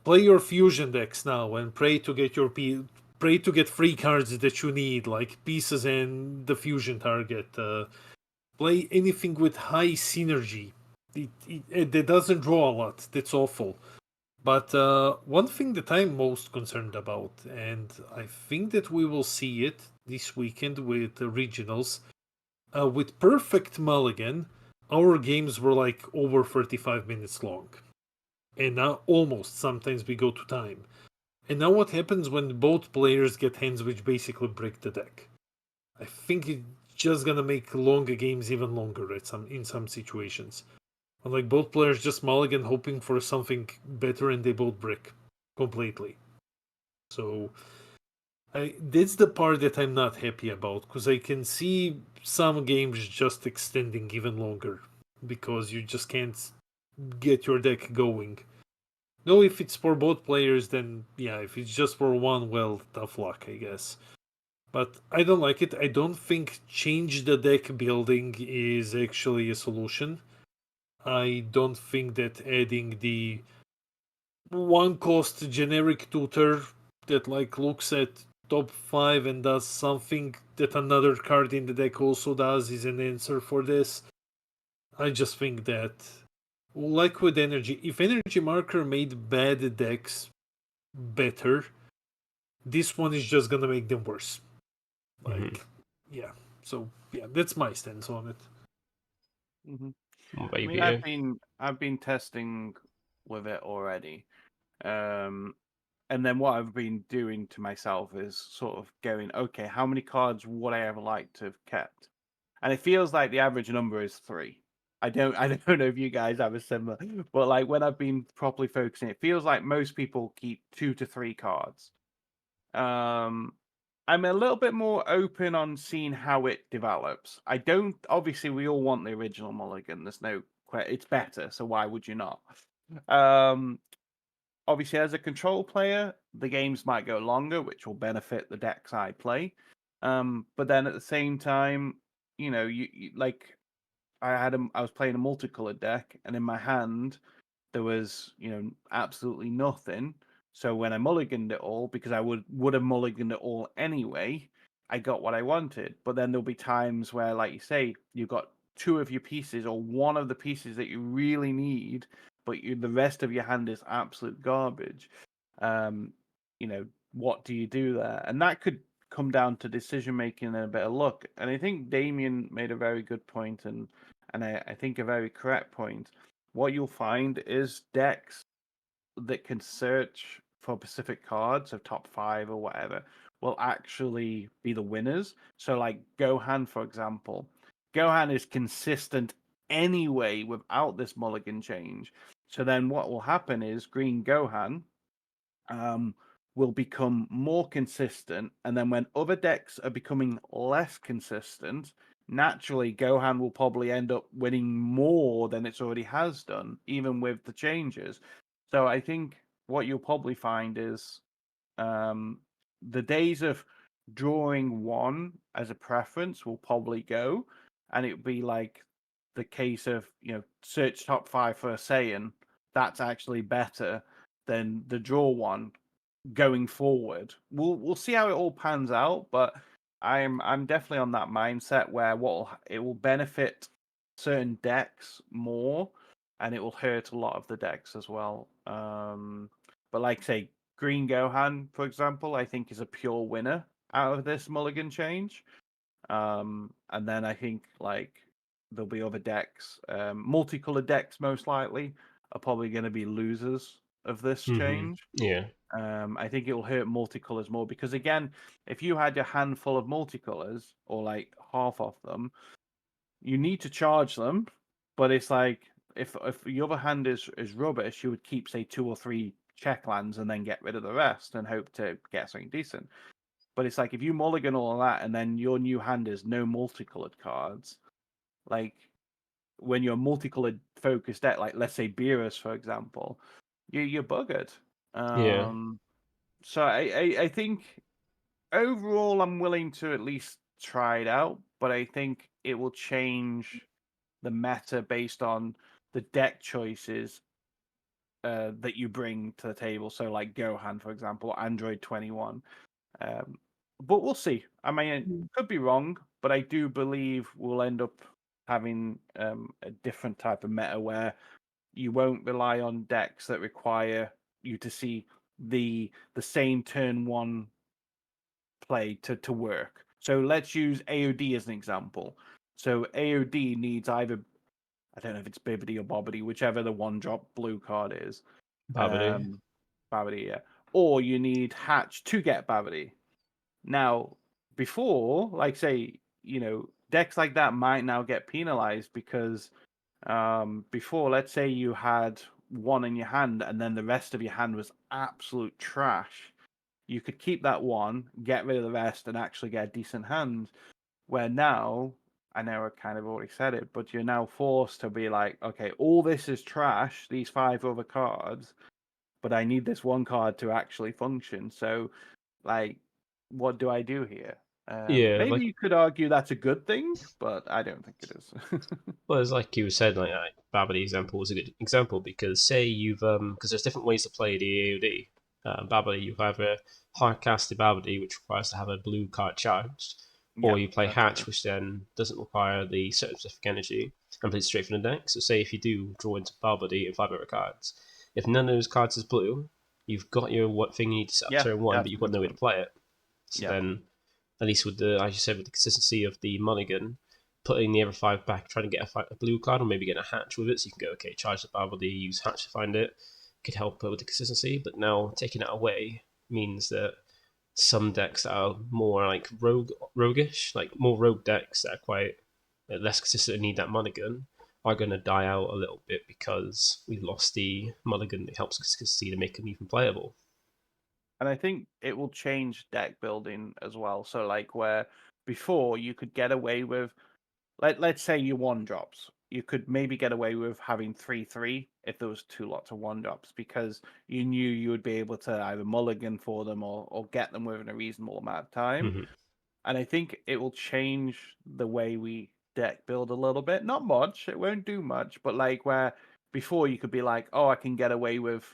play your fusion decks now and pray to get free cards that you need, like pieces and the fusion target. Play anything with high synergy. It doesn't draw a lot. That's awful. But one thing that I'm most concerned about, and I think that we will see it this weekend with the regionals, with Perfect Mulligan, our games were like over 35 minutes long. And now almost sometimes we go to time. And now what happens when both players get hands which basically break the deck? I think it's just gonna make longer games even longer in some situations. And like both players just mulligan hoping for something better and they both break completely. So that's the part that I'm not happy about, because I can see some games just extending even longer because you just can't get your deck going. No, if it's for both players, then yeah, if it's just for one, well, tough luck, I guess. But I don't like it. I don't think change the deck building is actually a solution. I don't think that adding the one cost generic tutor that like looks at top 5 and does something that another card in the deck also does is an answer for this. I just think that, like with energy, if energy marker made bad decks better, this one is just gonna make them worse. Like, yeah. So yeah, that's my stance on it. I mean, I've been testing with it already, and then what I've been doing to myself is sort of going, okay, how many cards would I ever like to have kept? And it feels like the average number is 3. I don't know if you guys have a similar, but like when I've been properly focusing, it feels like most people keep 2 to 3 cards. I'm a little bit more open on seeing how it develops. I don't. Obviously, we all want the original Mulligan. There's no. It's better, so why would you not? Obviously, as a control player, the games might go longer, which will benefit the decks I play. But then at the same time, you like I was playing a multicolored deck, and in my hand there was absolutely nothing. So when I mulliganed it all, because I would have mulliganed it all anyway, I got what I wanted. But then there'll be times where, like you say, you've got 2 of your pieces or one of the pieces that you really need, but the rest of your hand is absolute garbage. Um, what do you do there? And that could come down to decision making and a bit of luck. And I think Demian made a very good point, and I think a very correct point. What you'll find is decks that can search for specific cards of top 5 or whatever will actually be the winners. So, like Gohan, for example, Gohan is consistent anyway without this mulligan change. So then what will happen is Green Gohan will become more consistent, and then when other decks are becoming less consistent, naturally Gohan will probably end up winning more than it's already has done, even with the changes. So I think what you'll probably find is the days of drawing one as a preference will probably go, and it would be like the case of search top 5 for a Saiyan. That's actually better than the draw one going forward. We'll see how it all pans out, but I'm definitely on that mindset where it will benefit certain decks more, and it will hurt a lot of the decks as well. But like say Green Gohan, for example, I think is a pure winner out of this mulligan change. And then I think like there'll be other decks. Multicolored decks, most likely, are probably going to be losers of this change. Yeah. I think it will hurt multicolors more because, again, if you had your handful of multicolors or like half of them, you need to charge them. But it's like if your other hand is rubbish, you would keep, say, 2 or 3 check lands and then get rid of the rest and hope to get something decent. But it's like if you mulligan all of that and then your new hand is no multicolored cards, like when you're multicolored focused deck, like let's say Beerus, for example, you're buggered. Yeah. So I think overall I'm willing to at least try it out, but I think it will change the meta based on the deck choices that you bring to the table. So like Gohan, for example, or Android 21. But we'll see. I mean, it could be wrong, but I do believe we'll end up having a different type of meta where you won't rely on decks that require you to see the same turn one play to work. So let's use AOD as an example. So AOD needs either, I don't know if it's Bibbidi or Bobbidi, whichever the one drop blue card is. Babidi. Babidi, yeah. Or you need Hatch to get Babidi. Now, before, like say, decks like that might now get penalized because before, let's say you had one in your hand and then the rest of your hand was absolute trash. You could keep that one, get rid of the rest, and actually get a decent hand. Where now, I know I kind of already said it, but you're now forced to be like, okay, all this is trash, these 5 other cards, but I need this one card to actually function. So, like, what do I do here? Yeah, Maybe like you could argue that's a good thing, but I don't think it is. well, it's like you said, like Babidi example was a good example because say you've because there's different ways to play the AOD. Babidi, you have a hard casted Babidi, which requires to have a blue card charged, Yeah, or you play that's Hatch, true. which then doesn't require the certain specific energy and plays straight from the deck. So say if you do draw into Babidi and 5 other cards, if none of those cards is blue, you've got your what thing you need to set up Yeah, turn one, but that's you've a got good no way to point. play it. So Yeah. then, at least with the, as you said, with the consistency of the mulligan, putting the other 5 back, trying to get a blue card or maybe get a Hatch with it, so you can go, okay, charge the Babidi, use Hatch to find it, could help with the consistency. But now taking that away means that some decks that are more like roguish, like more rogue decks that are quite less consistent and need that mulligan, are going to die out a little bit because we've lost the mulligan that helps consistency to make them even playable. And I think it will change deck building as well. So like where before you could get away with, let's say you 1-drops, you could maybe get away with having 3/3 if there was 2 lots of 1-drops because you knew you would be able to either mulligan for them or get them within a reasonable amount of time. Mm-hmm. And I think it will change the way we deck build a little bit. Not much, it won't do much, but like where before you could be like, oh, I can get away with,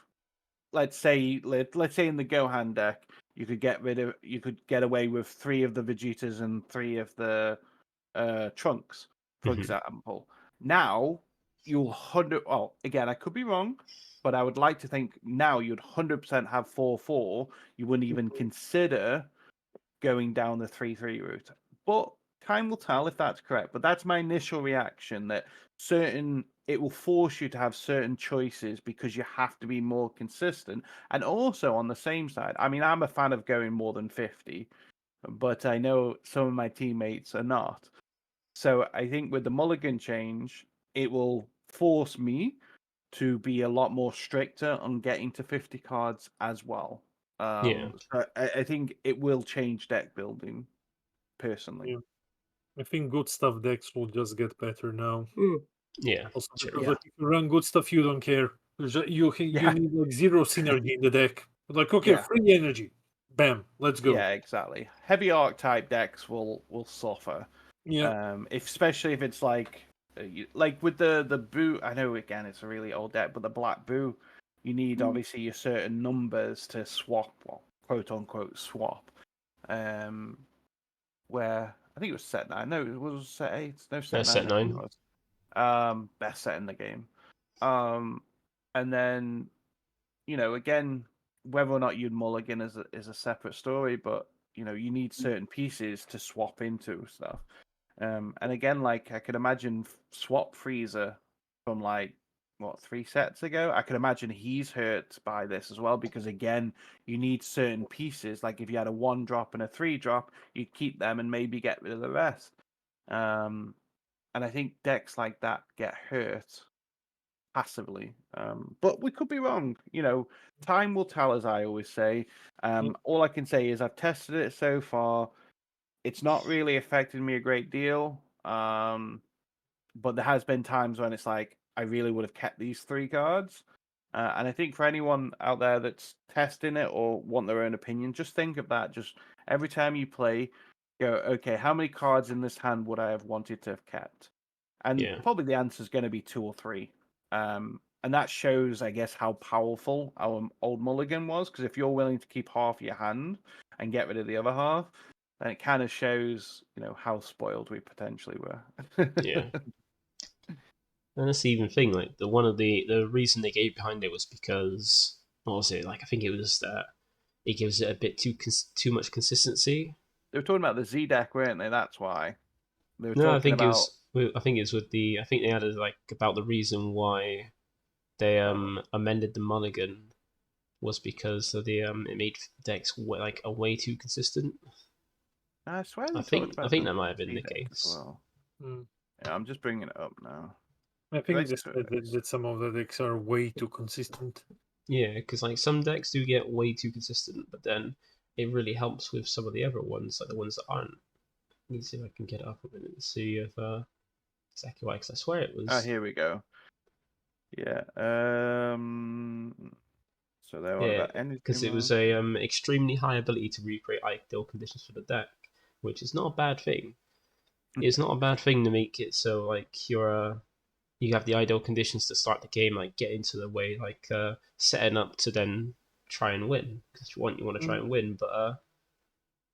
let's say in the Gohan deck, you could get away with 3 of the Vegetas and 3 of the Trunks, for Mm-hmm. example. Now you'll again, I could be wrong, but I would like to think now you'd 100% have 4/4. You wouldn't even consider going down the 3/3 route. But time will tell if that's correct. But that's my initial reaction, that it will force you to have certain choices because you have to be more consistent. And also on the same side, I mean, I'm a fan of going more than 50, but I know some of my teammates are not. So I think with the mulligan change, it will force me to be a lot more stricter on getting to 50 cards as well. Yeah. So I think it will change deck building personally. Yeah. I think good stuff decks will just get better now. Yeah. Also, Sure. because Yeah. like if you run good stuff, you don't care. You Yeah. need like 0 synergy in the deck. Like, okay, Yeah. free energy, bam, let's go. Yeah, exactly. Heavy archetype decks will suffer. Yeah, Especially if it's like with the boo. I know again it's a really old deck, but the black boo, you need obviously your certain numbers to swap, well, quote unquote swap. Where I think it was set 9. No, it was set 8. No, set 9. Set I think 9. it was. Best set in the game. And then again, whether or not you'd mulligan is a separate story, but you need certain pieces to swap into stuff. And again, like I could imagine Swap Freezer from like 3 sets ago. I could imagine he's hurt by this as well because again, you need certain pieces. Like if you had a 1-drop and a 3-drop, you'd keep them and maybe get rid of the rest. And I think decks like that get hurt passively. But we could be wrong. Time will tell, as I always say. All I can say is I've tested it so far. It's not really affected me a great deal. But there has been times when it's like I really would have kept these 3 cards. And I think for anyone out there that's testing it or want their own opinion, just think of that. Just every time you play, go, okay, how many cards in this hand would I have wanted to have kept? And Yeah. probably the answer is going to be 2 or 3. And that shows, I guess, how powerful our old mulligan was. Because if you're willing to keep half your hand and get rid of the other half, then it kind of shows, how spoiled we potentially were. Yeah. And that's the even thing. Like the reason they gave behind it was because what was it? Like I think it was that it gives it a bit too much consistency. They were talking about the Z deck, weren't they? That's why they were No, I talking think it about. was. I think it's with the. I think they added like about the reason why they amended the mulligan was because of the it made decks like a way too consistent. I swear they I talked think about that might have been Z the deck as case. well. Mm. Yeah, I'm just bringing it up now. I think they said that some of the decks are way too consistent. Yeah, because like some decks do get way too consistent, but then it really helps with some of the other ones, like the ones that aren't. Let me see if I can get it up a minute and see if exactly why. Because I swear it was. Oh, here we go. Yeah. So they're on about anything. Because it was a extremely high ability to recreate ideal conditions for the deck, which is not a bad thing. It's not a bad thing to make it so like you have the ideal conditions to start the game, like get into the way, like setting up to then try and win because you want to try and win. But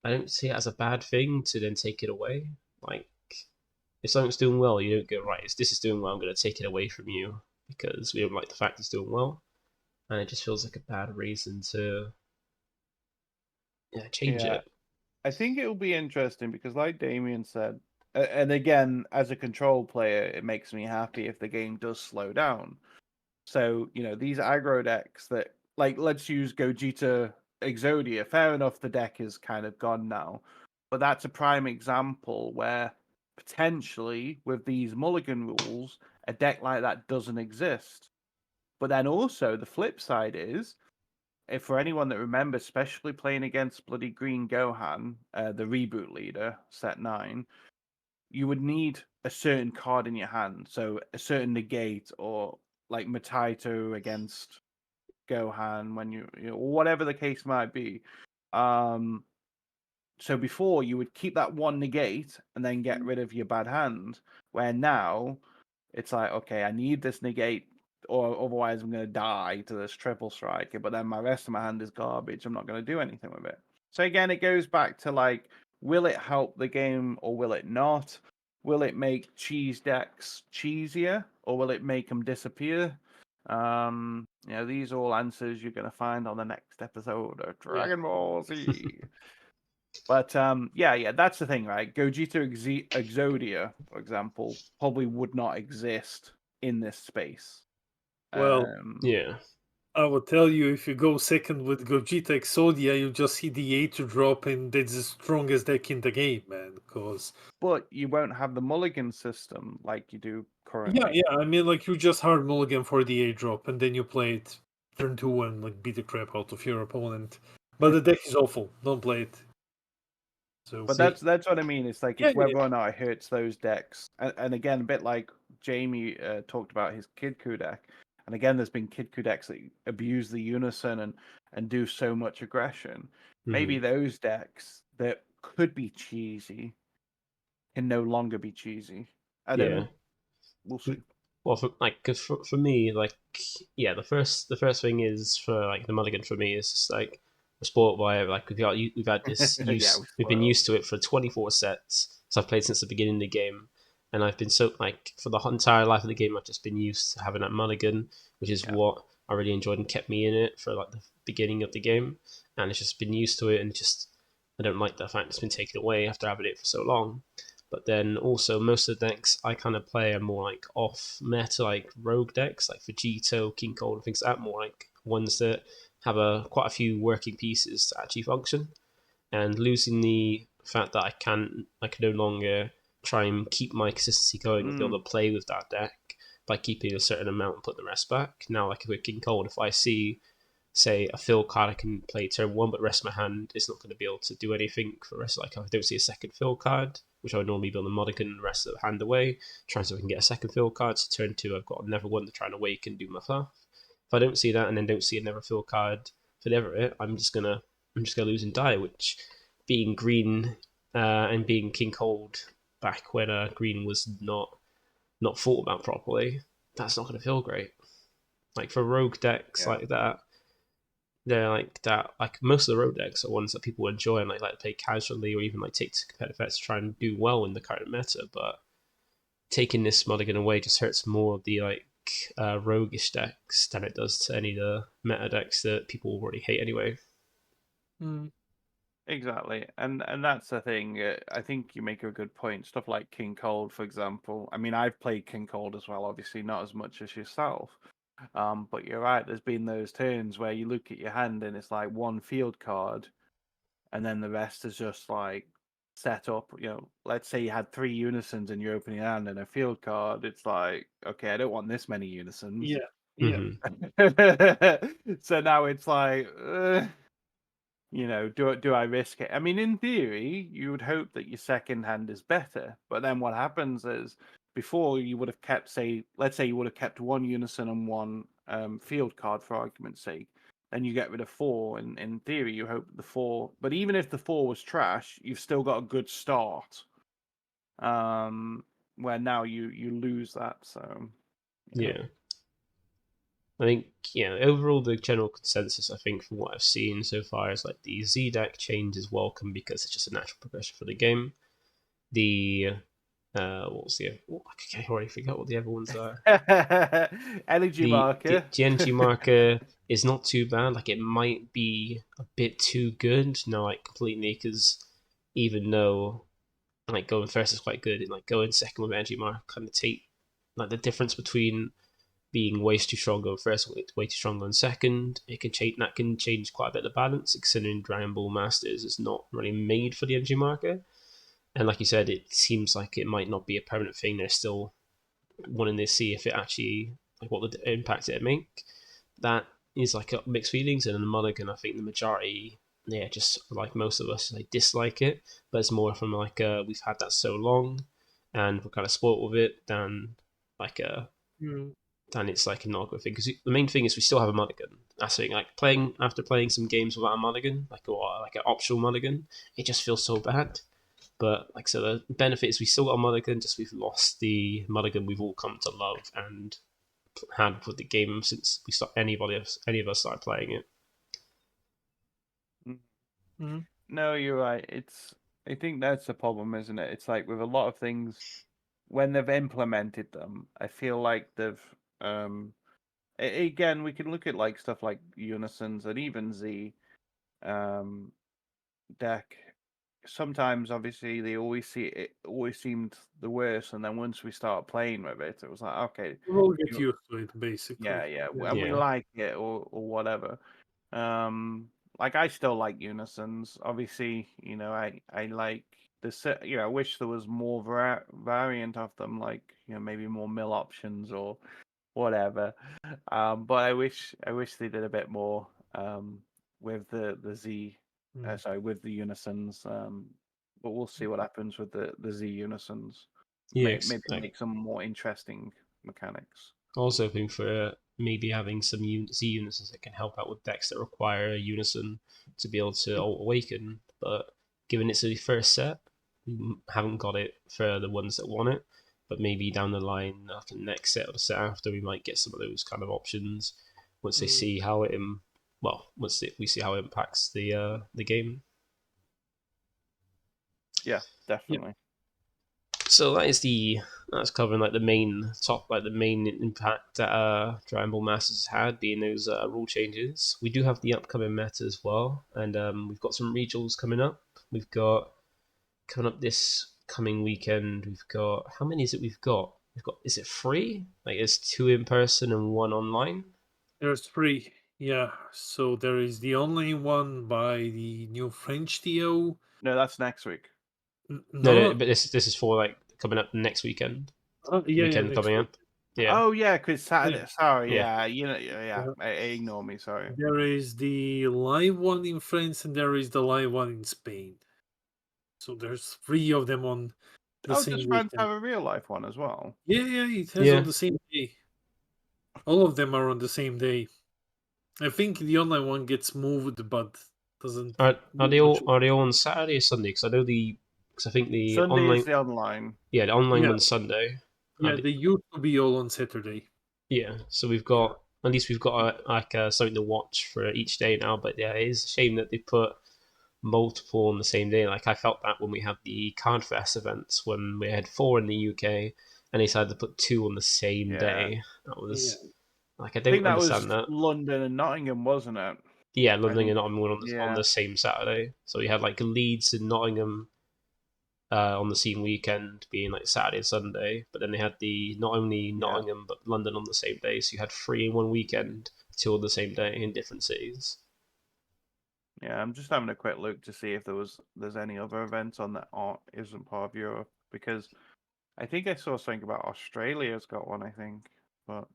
I don't see it as a bad thing to then take it away. Like if something's doing well, you don't go right. This is doing well. I'm going to take it away from you because we don't like the fact it's doing well, and it just feels like a bad reason to change it. I think it will be interesting because, like Damian said, and again, as a control player, it makes me happy if the game does slow down. So, these aggro decks that, like, let's use Gogeta Exodia. Fair enough, the deck is kind of gone now. But that's a prime example where potentially, with these mulligan rules, a deck like that doesn't exist. But then also, the flip side is, if for anyone that remembers, especially playing against bloody Green Gohan, the reboot leader, set 9, you would need a certain card in your hand. So a certain negate or like Mataito against Gohan when whatever the case might be. So before you would keep that one negate and then get rid of your bad hand, where now it's like, okay, I need this negate or otherwise I'm going to die to this triple striker, but then my rest of my hand is garbage. I'm not going to do anything with it. So again, it goes back to like, will it help the game or will it not? Will it make cheese decks cheesier or will it make them disappear? These are all answers you're going to find on the next episode of Dragon Ball Z. But that's the thing, right? Gogeta Exodia, for example, probably would not exist in this space. Well, yeah. I will tell you, if you go second with Gogeta Exodia, you just hit the 8 to drop, and that's the strongest deck in the game, man. But you won't have the mulligan system like you do currently. Yeah. I mean, like you just hard mulligan for the 8 drop, and then you play it turn 2 and like beat the crap out of your opponent. But the deck is awful. Don't play it. So, but that's what I mean. It's like it's whether or not it hurts those decks. And again, a bit like Jamie talked about his Kidku deck. And again, there's been Kidku decks that abuse the unison and do so much aggression. Maybe those decks that could be cheesy can no longer be cheesy. I don't know. We'll see. Well, for me, like, the first thing is for like the mulligan for me is just like a sport where like we've had this we've been used to it for 24 sets. So I've played since the beginning of the game, and I've been so like for the entire life of the game, I've just been used to having that mulligan, which is what I really enjoyed and kept me in it for like the beginning of the game, and it's just been used to it, and just I don't like the fact it's been taken away after having it for so long. But then also most of the decks I kind of play are more like off meta, like rogue decks, like Vegito, King Cold, and things like that. More like ones that have quite a few working pieces to actually function. And losing the fact that I can no longer try and keep my consistency going and be able to play with that deck by keeping a certain amount and putting the rest back. Now, like with King Cold, if I see, say, a fill card I can play turn one, but the rest of my hand is not going to be able to do anything for the rest. Like, if I don't see a second fill card, which I would normally build a mulligan the rest of the hand away, trying so I can get a second fill card. So turn two, I've got another one to try and awaken and do my fluff. If I don't see that and then don't see another fill card for the Everett, I'm just gonna lose and die. Which, being green and being King Cold back when green was not thought about properly, that's not gonna feel great. Like for rogue decks like that, they're like that. Like most of the rogue decks are ones that people enjoy and like to play casually or even like take to competitive effects to try and do well in the current meta. But taking this mulligan away just hurts more of the like roguish decks than it does to any of the meta decks that people already hate anyway. Exactly, and that's the thing. I think you make a good point. Stuff like King Cold, for example. I mean, I've played King Cold as well. Obviously, not as much as yourself. But you're right. There's been those turns where you look at your hand and it's like one field card, and then the rest is just like set up. Let's say you had 3 unisons in your opening hand and a field card. It's like, okay, I don't want this many unisons. Yeah. So now it's like, do I risk it? I mean, in theory, you would hope that your second hand is better, but then what happens is before you would have kept, let's say you would have kept 1 unison and 1 field card for argument's sake. Then you get rid of 4, and in theory, you hope the 4. But even if the 4 was trash, you've still got a good start. Where now you lose that. So yeah. I think, overall the general consensus, I think, from what I've seen so far is like the Z deck change is welcome because it's just a natural progression for the game. The what was the? I already forgot what the other ones are. Energy marker. The energy marker is not too bad. Like it might be a bit too good. No, like completely, because even though like going first is quite good, and like going second with energy marker kind of take like the difference between being way too strong on first, way too strong on second. It can change. That can change quite a bit of the balance. Considering Dragon Ball Masters is not really made for the energy marker, and like you said, it seems like it might not be a permanent thing. They're still wanting to see if it actually like what the impact it make. That is like mixed feelings, and in the Mulligan, I think the majority, just like most of us, they dislike it. But it's more from like we've had that so long, and we're kind of spoiled with it than like then it's like not a good thing. Because the main thing is we still have a mulligan. That's the thing. Like after playing some games without a mulligan, or like an optional mulligan, it just feels so bad. But like so, the benefit is we still got a mulligan. Just we've lost the mulligan we've all come to love and had with the game since any of us started playing it. Mm-hmm. No, you're right. I think that's the problem, isn't it? It's like with a lot of things, when they've implemented them, I feel like they've again, we can look at like stuff like Unisons and even Z deck. Sometimes, obviously, they always seemed the worst, and then once we start playing with it, it was like, okay, We'll get used to it, basically. yeah, and we like it or whatever. Like I still like Unisons. Obviously, I like I wish there was more variant of them, like maybe more mill options or whatever. But I wish they did a bit more with the Z. Sorry, with the Unisons. But we'll see what happens with the Z Unisons. Maybe make some more interesting mechanics. Also hoping for maybe having some Z unisons that can help out with decks that require a unison to be able to awaken. But given it's the first set, we haven't got it for the ones that want it. But maybe down the line, after the next set or the set after, we might get some of those kind of options once they see how it we see how it impacts the game. Yeah, definitely. Yep. So that's covering like the main impact that Dragon Ball Masters has had, being those rule changes. We do have the upcoming meta as well, and we've got some regionals coming up. We've got coming up this coming weekend, we've got, how many is it we've got? Is it 3? Like, it's 2 in person and 1 online? There's 3. Yeah. So there is the online one by the new French TO. No, that's next week. No, but this is for like coming up next weekend. Yeah, Weekend next coming week. up. Yeah. Oh yeah, because Saturday. Sorry, Yeah. yeah. Ignore me. Sorry. There is the live one in France and there is the live one in Spain. So there's 3 of them on the Oh, same does France weekend. have a real life one as well? Yeah, it has Yeah. on the same day. All of them are on the same day. I think the online one gets moved, but doesn't. Are move they much. all on Saturday or Sunday? Because I think the Sunday online, is the online. yeah, the online Yeah. one's Sunday. Yeah, they used to be all on Saturday. Yeah, so we've got, at least we've got something to watch for each day now. But yeah, it is a shame that they put multiple on the same day. Like, I felt that when we had the Cardfest events, when we had 4 in the UK, and they decided to put 2 on the same Yeah. day. That was like, I I think don't that was understand that. London and Nottingham, wasn't it? Yeah, I London think. and Nottingham were on Yeah. the same Saturday. So we had like Leeds and Nottingham on the same weekend, being like Saturday and Sunday. But then they had the not only Nottingham but London on the same day. So you had 3 in one weekend, 2 on the same day in different cities. Yeah, I'm just having a quick look to see if there's any other events on that isn't part of Europe, because I think I saw something about Australia's got one. I think, but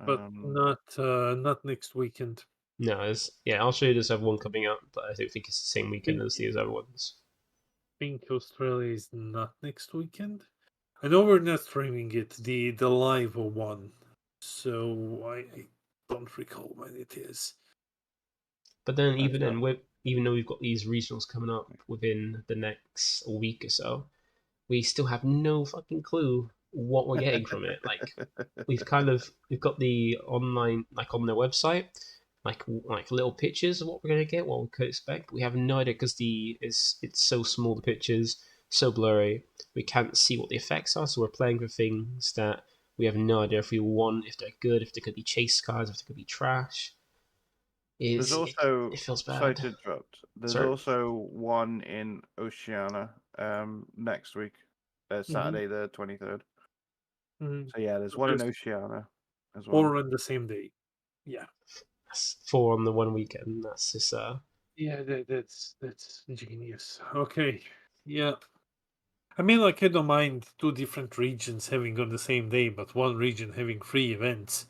not next weekend. No, Australia does have one coming up, but I don't think it's the same weekend as these other ones. I think Australia is not next weekend. I know we're not streaming it, the live one, so I don't recall when it is. But then That's even though we've got these regionals coming up within the next week or so, we still have no fucking clue what we're getting from it. Like, we've got the online, like on their website, like little pictures of what we're gonna get, what we could expect. We have no idea because it's so small, the pictures so blurry. We can't see what the effects are, so we're playing with things that we have no idea if we want, if they're good, if they could be chase cards, if they could be trash. There's also, It feels sorry bad. to interrupt. There's Sorry. also one in Oceania next week, Saturday the 23rd. Mhm. So yeah, there's one in Oceania as well. Or on the same day. Yeah. That's 4 on the one weekend. That's just Yeah, that's genius. Okay. Yeah. I mean, like, I don't mind 2 different regions having on the same day, but one region having 3 events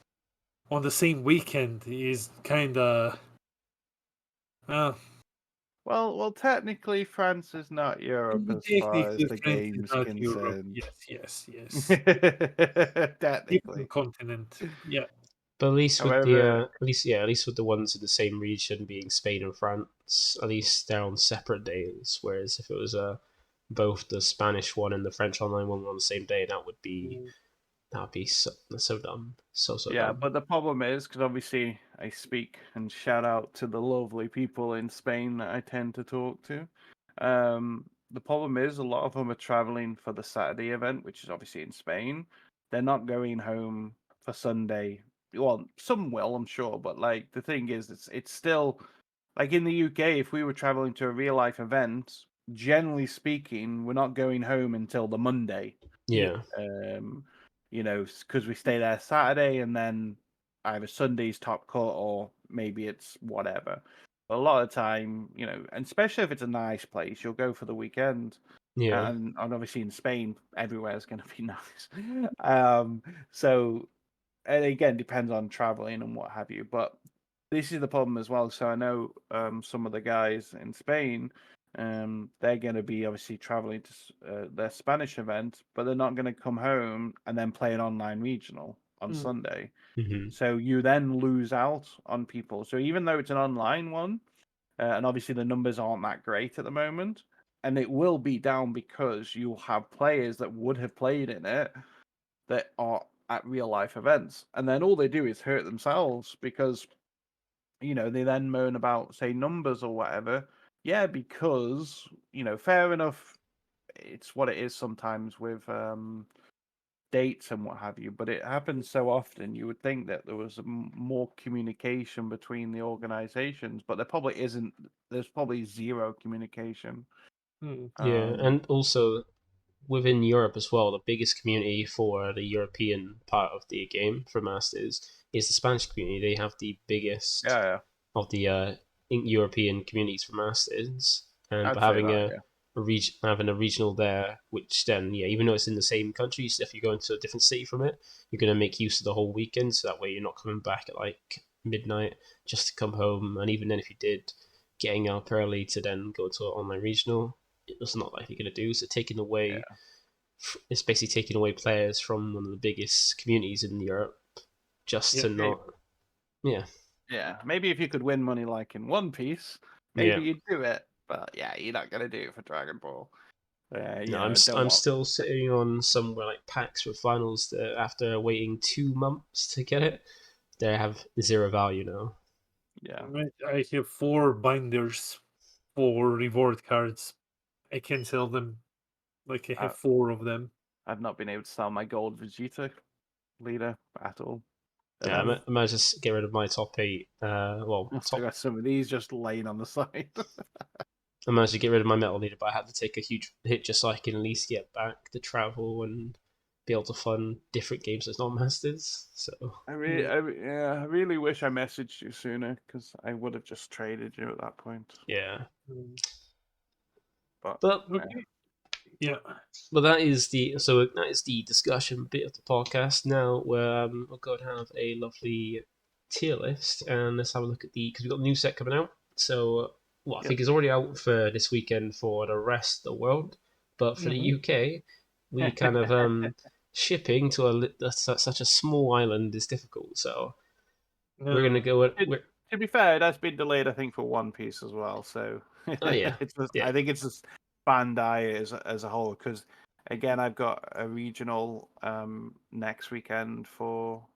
on the same weekend is kind of. Well, technically, France is not Europe as far as Technically, the France is game's not Europe. concerned. Yes. Technically. Different continent. Yeah. But at least with However, at least with the ones in the same region being Spain and France, at least they're on separate days. Whereas if it was both the Spanish one and the French online one were on the same day, that would be so dumb, so yeah, dumb. but the problem is, because obviously I speak and shout out to the lovely people in Spain that I tend to talk to. The problem is a lot of them are traveling for the Saturday event, which is obviously in Spain. They're not going home for Sunday. Well, some will, I'm sure, but like the thing is, it's still like in the UK. If we were traveling to a real life event, generally speaking, we're not going home until the Monday. Yeah, Because we stay there Saturday and then either Sunday's top cut or maybe it's whatever. But a lot of the time, and especially if it's a nice place, you'll go for the weekend. yeah, And obviously in Spain, everywhere is going to be nice. So, and again, depends on traveling and what have you. But this is the problem as well. So I know some of the guys in Spain, they're going to be obviously traveling to their Spanish event, but they're not going to come home and then play an online regional on Sunday. mm-hmm. So you then lose out on people. So even though it's an online one, and obviously the numbers aren't that great at the moment, and it will be down because you'll have players that would have played in it that are at real life events, and then all they do is hurt themselves because they then moan about, say, numbers or whatever. Yeah, because, fair enough, it's what it is sometimes with dates and what have you, but it happens so often. You would think that there was more communication between the organizations, but there probably isn't. There's probably zero communication. Yeah, and also within Europe as well, the biggest community for the European part of the game for Masters is the Spanish community. They have the biggest Yeah, of the European communities for Masters, and by I'd say having that. having a regional there, which then even though it's in the same country, so if you go into a different city from it, you're going to make use of the whole weekend. So that way you're not coming back at like midnight just to come home. And even then, if you did, getting up early to then go to an online regional, it's not like you're going to do. So taking away, Yeah. it's basically taking away players from one of the biggest communities in Europe just to not, yeah. Yeah, maybe if you could win money like in One Piece, maybe you'd do it. But yeah, you're not gonna do it for Dragon Ball. No, Don't I'm want. still sitting on some like packs for finals that after waiting 2 months to get it, they have zero value now. Yeah, I have 4 binders for reward cards. I can sell them. Like, I Uh, have 4 of them. I've not been able to sell my gold Vegeta leader at all. Yeah, I might just get rid of my top 8. Well, I got some of these just laying on the side. I managed to get rid of my metal leader, but I had to take a huge hit just so I can at least get back the travel and be able to fund different games as non-masters. So I really wish I messaged you sooner because I would have just traded you at that point. yeah, But Okay. Yeah. well, that is the discussion bit of the podcast. Now we'll go and have a lovely tier list, and let's have a look at because we've got a new set coming out. So, I think it's already out for this weekend for the rest of the world, but for the UK, we kind of shipping to such a small island is difficult. So we're gonna go. To be fair, that's been delayed, I think, for One Piece as well. So Oh yeah, I think it's just Bandai as a whole. Because again, I've got a regional next weekend for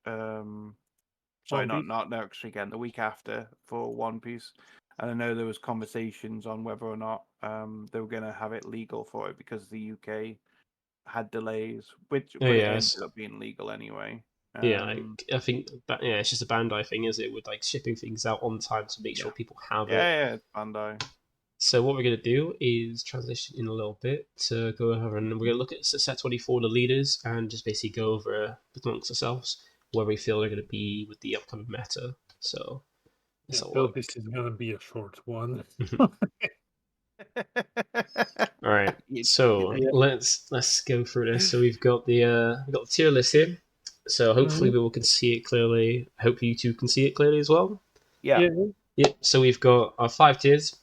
sorry, not next weekend, the week after for One Piece. And I know there was conversations on whether or not they were going to have it legal for it because the UK had delays, but it ended up being legal anyway. I think it's just a Bandai thing, is it? With like shipping things out on time to make sure people have it. Yeah, it's Bandai. So what we're going to do is transition in a little bit to go over, and we're going to look at set 24, the leaders, and just basically go over amongst ourselves where we feel they're going to be with the upcoming meta. So this is going to be a short one. All right, so let's go through this. So we've got the tier list here. So hopefully we can see it clearly. I hope you two can see it clearly as well. Yeah. So we've got our 5 tiers,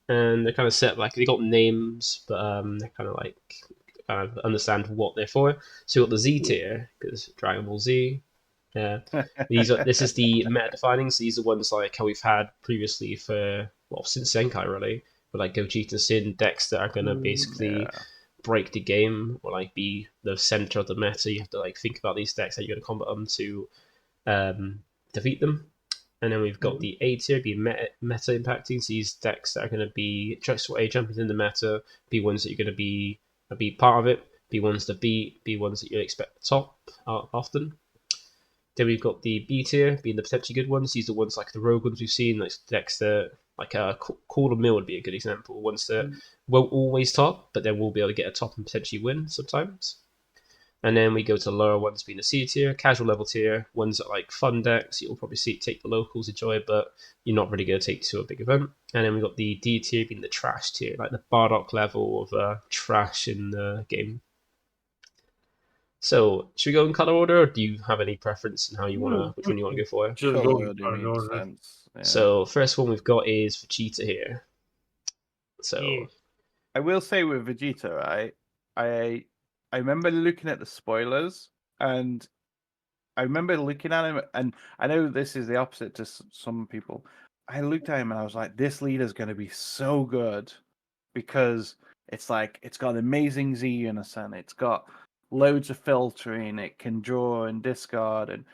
and they're kind of set like they got names, but they're kind of like understand what they're for. So we've got the Z tier because Dragon Ball Z. Yeah, this is the meta defining. So these are ones like how we've had previously for since Senkai really, but like Gogeta, Sin, decks that are gonna basically break the game or like be the center of the meta. You have to like think about these decks, how you're gonna combat them to defeat them. And then we've got the A tier, be meta impacting. So these decks that are going to be just A jumping in the meta, be ones that you're going to be part of it, be ones to beat, be ones that you expect to top often. Then we've got the B tier, being the potentially good ones. These are ones like the rogue ones we've seen, like decks that like Call of Mill would be a good example. Ones that won't always top, but then will be able to get a top and potentially win sometimes. And then we go to the lower ones being the C tier, casual level tier, ones that like fun decks, you'll probably take the locals, enjoy it, but you're not really going to take to a big event. And then we've got the D tier being the trash tier, like the Bardock level of trash in the game. So, should we go in color order, or do you have any preference in which one you want to go for? Just go in color order. Yeah. So, first one we've got is Vegeta here. So, I will say with Vegeta, right? I remember looking at the spoilers, and I remember looking at him, and I know this is the opposite to some people. I looked at him and I was like, this leader's going to be so good because it's like it's got amazing Z unison, it's got loads of filtering, it can draw and discard, and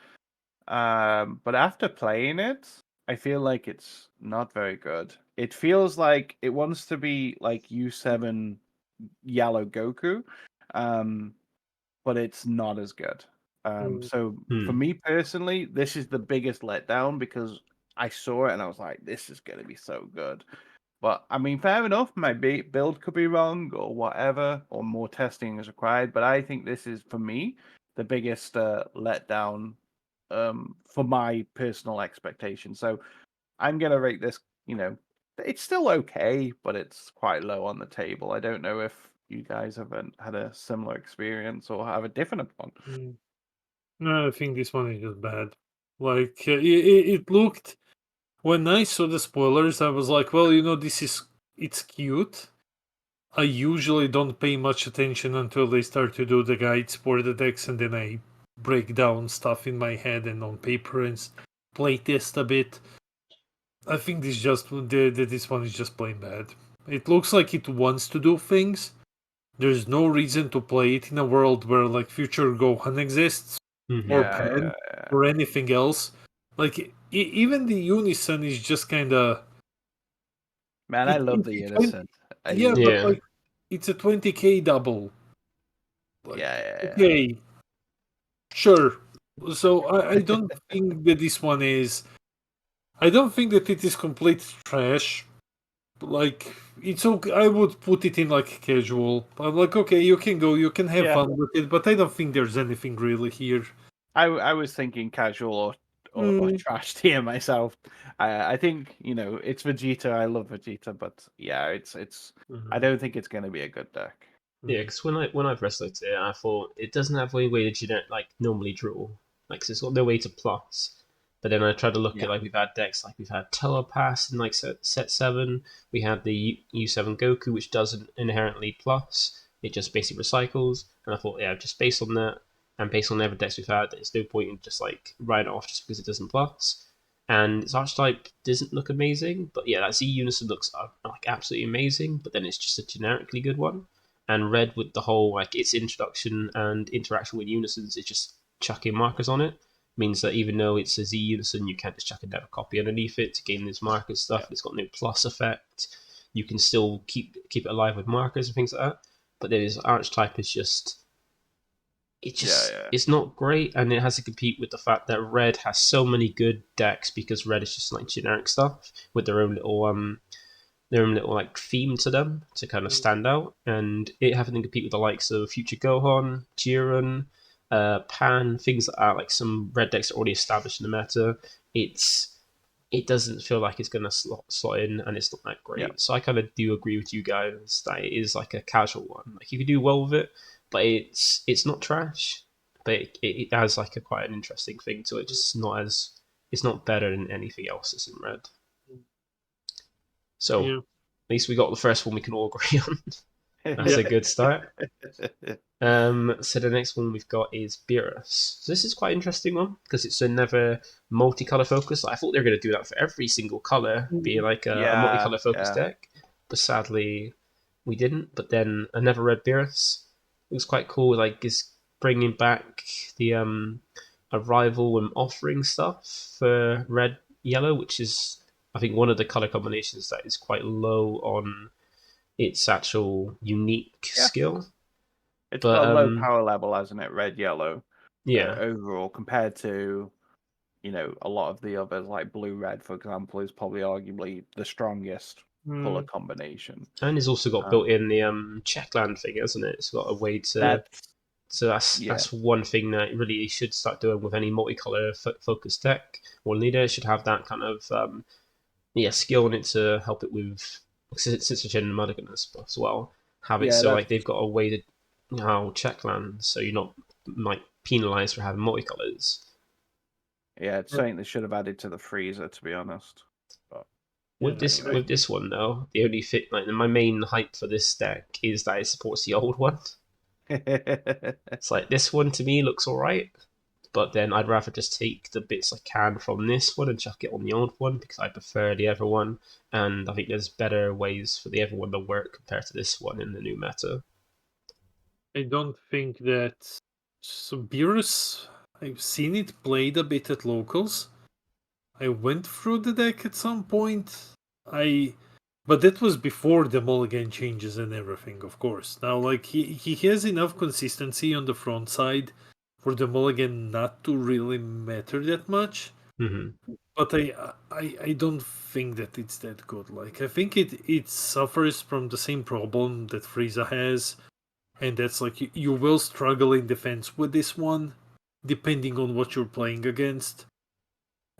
but after playing it, I feel like it's not very good. It feels like it wants to be like U7 Yellow Goku, but it's not as good. So for me personally, this is the biggest letdown because I saw it and I was like, this is going to be so good. But I mean, fair enough. My build could be wrong or whatever, or more testing is required. But I think this is, for me, the biggest letdown for my personal expectation. So I'm gonna rate this. It's still okay, but it's quite low on the table. I don't know if you guys have had a similar experience or have a different one. No, I think this one is just bad. Like it looked when I saw the spoilers, I was like, well, it's cute. I usually don't pay much attention until they start to do the guides for the decks, and then I break down stuff in my head and on paper and play test a bit. I think this one is just plain bad. It looks like it wants to do things. There's no reason to play it in a world where like future Gohan exists or Pan or anything else. Like even the Unison is just kind of. Man, I love the Unison. But like it's a 20k double. Like, okay, sure. So I don't think that this one is. I don't think that it is complete trash. Like it's okay. I would put it in like casual. I'm like, okay, you can go, you can have fun with it, but I don't think there's anything really here. I was thinking casual or trash tier myself. I think it's Vegeta. I love Vegeta, but yeah, it's. I don't think it's going to be a good deck. Yeah, because when I've wrestled it, I thought it doesn't have any way that you don't like normally draw. Like, 'cause it's got no way to plus. But then I tried to look at like we've had decks like we've had Telepass in like set 7. We had the U7 Goku, which doesn't inherently plus. It just basically recycles. And I thought, yeah, just based on that and based on the other decks we've had, there's no point in just like writing it off just because it doesn't plus. And its archetype doesn't look amazing, but yeah, that Z Unison looks like absolutely amazing. But then it's just a generically good one. And Red with the whole like its introduction and interaction with Unisons is just chucking markers on it. Means that even though it's a Z Unison, you can't just chuck another copy underneath it to gain these markers stuff. It's got no plus effect. You can still keep it alive with markers and things like that. But this archetype is it's not great, and it has to compete with the fact that Red has so many good decks because Red is just like generic stuff with their own little like theme to them to kind of stand out, and it having to compete with the likes of Future Gohan, Jiren, Pan, things like that, like some red decks are already established in the meta. It doesn't feel like it's going to slot in, and it's not that great. Yeah. So I kind of do agree with you guys that it is like a casual one. Like you can do well with it, but it's not trash. But it has like quite an interesting thing to it. Just it's not better than anything else that's in red. So at least we got the first one we can all agree on. That's a good start. So the next one we've got is Beerus. So this is quite an interesting one because it's another multicolor focus. I thought they were going to do that for every single color, be like a multicolor focus deck, but sadly we didn't. But then another red Beerus. It was quite cool. Like is bringing back the arrival and offering stuff for red yellow, which is I think one of the color combinations that is quite low on its actual unique skill. It's got a low power level, hasn't it? Red, yellow. Yeah. Overall, compared to, a lot of the others, like blue, red, for example, is probably arguably the strongest color combination. And it's also got built in the checkland thing, hasn't it? It's got a way to. So that's one thing that really should start doing with any multicolor focus deck. Or leader should have that kind of skill in it to help it with. Since it's in Madagascar as well, have it so like they've got a way to check land, so you're not like penalised for having multicolors. Yeah, it's something they should have added to the freezer, to be honest. But, with this one though, the only my main hype for this deck is that it supports the old one. It's like this one to me looks alright. But then I'd rather just take the bits I can from this one and chuck it on the old one because I prefer the other one. And I think there's better ways for the other one to work compared to this one in the new meta. I don't think that... So Beerus, I've seen it played a bit at locals. I went through the deck at some point. But that was before the mulligan changes and everything, of course. Now, like, he has enough consistency on the front side for the mulligan not to really matter that much. Mm-hmm. But I don't think that it's that good. Like I think it suffers from the same problem that Frieza has, and that's like you will struggle in defense with this one, depending on what you're playing against.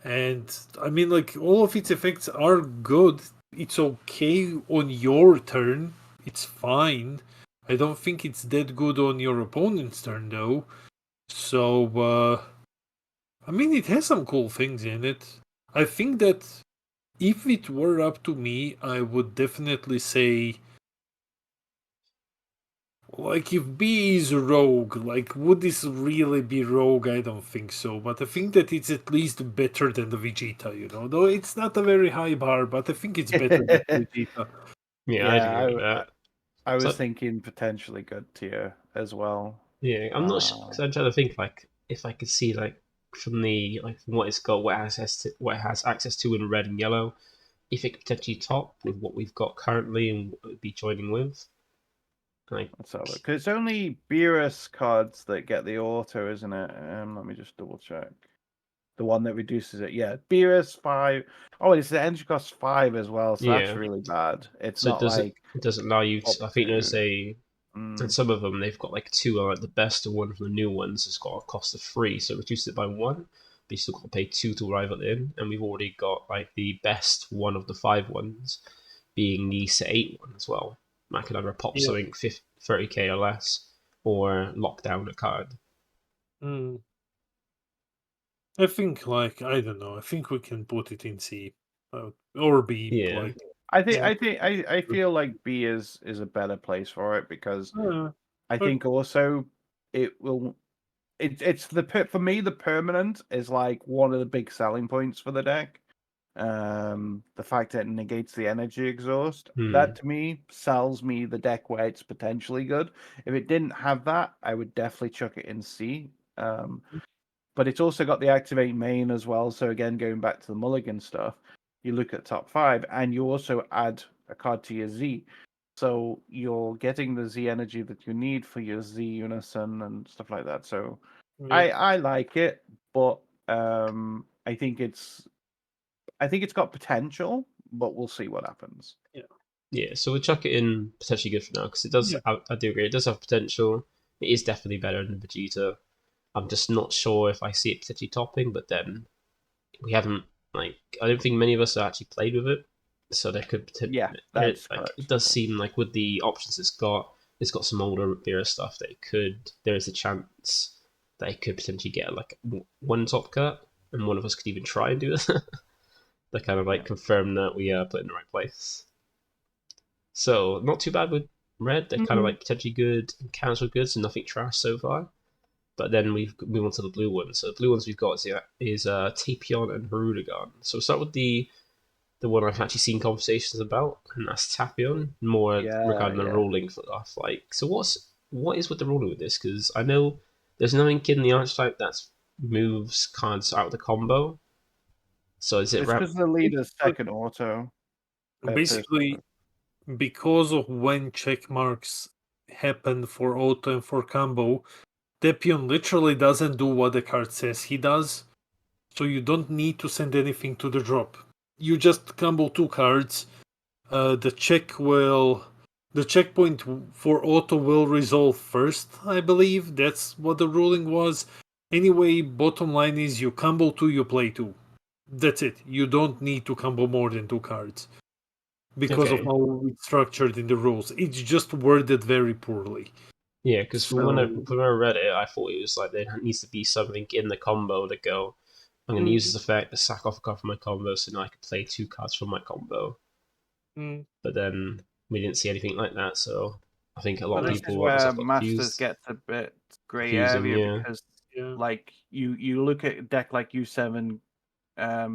And I mean, like all of its effects are good. It's okay on your turn. It's fine. I don't think it's that good on your opponent's turn though. So I mean, it has some cool things in it. I think that if it were up to me, I would definitely say, like, if B is rogue, like, would this really be rogue? I don't think so. But I think that it's at least better than the Vegeta, you know? Though it's not a very high bar, but I think it's better than Vegeta. Yeah, I'd agree with Yeah, that. I was So, thinking potentially good tier as well. yeah, I'm not sure because I'm trying to think like if I could see like from the like from what it's got, what it has access to in red and yellow, if it could potentially top with what we've got currently and what it would be joining with. Like, Let's have a look. 'Cause it's only Beerus cards that get the auto, isn't it? Let me just double check. The one that reduces it. Yeah, Beerus 5. Oh, it's the energy cost 5 as well, so that's yeah, really bad. It's so not like it doesn't allow you top to. I think there's 2. a and some of them they've got like two are like the best, and one from the new ones has got a cost of 3, so reduce it by 1. But you still got to pay 2 to arrive at the inn, and we've already got like the best one of the 5 ones, being the set 8 one as well. I could either pop Yeah. something 30k or less, or lock down a card. Mm. I think, like, I don't know. I think we can put it in C or B. Yeah. Like, I feel like B is a better place for it because I think also it will. It's for me the permanent is like one of the big selling points for the deck. The fact that it negates the energy exhaust that to me sells me the deck where it's potentially good. If it didn't have that, I would definitely chuck it in C. But it's also got the activate main as well. So again, going back to the mulligan stuff, you look at top 5 and you also add a card to your Z. So you're getting the Z energy that you need for your Z unison and stuff like that. So I like it, but I think it's got potential, but we'll see what happens. Yeah, so we'll chuck it in potentially good for now because it does. Yeah. I do agree. It does have potential. It is definitely better than Vegeta. I'm just not sure if I see it potentially topping. But then we haven't I don't think many of us have actually played with it, so there could potentially. Yeah, that's correct. It does seem like with the options it's got some older Vera stuff that it could. There is a chance that it could potentially get like one top cut, and one of us could even try and do it. That kind of like confirm that we put it in the right place. So not too bad with red. They're kind of like potentially good and cancel goods and nothing trash so far. But then we move on to the blue ones. So the blue ones we've got is Tapion and Hirudegarn. So we'll start with the one I've actually seen conversations about, and that's Tapion, more regarding the rolling stuff. Like, so what is with the rolling with this? Because I know there's nothing in the archetype that moves cards out of the combo. So is it It's because the leader's second auto. Basically, because of when check marks happen for auto and for combo, Tapion literally doesn't do what the card says he does. So you don't need to send anything to the drop. You just combo 2 cards. The checkpoint for auto will resolve first, I believe. That's what the ruling was. Anyway, bottom line is you combo 2, you play 2. That's it. You don't need to combo more than 2 cards. Because of how it's structured in the rules. It's just worded very poorly. Yeah, because when I read it, I thought it was like there needs to be something in the combo to go, I'm going to use this effect to sack off a card from my combo so now I can play 2 cards from my combo. But then we didn't see anything like that, so I think a lot of people this is where Masters gets a bit grey area because like you look at a deck like U7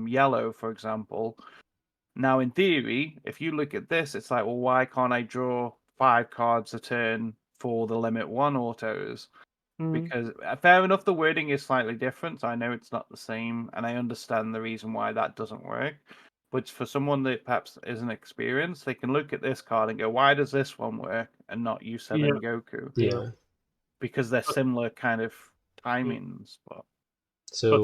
yellow, for example. Now, in theory, if you look at this, it's like, well, why can't I draw 5 cards a turn for the limit 1 autos? Because fair enough, the wording is slightly different. So I know it's not the same, and I understand the reason why that doesn't work. But for someone that perhaps isn't experienced, they can look at this card and go, why does this one work and not U7 Goku? Yeah. Because they're similar kind of timings. But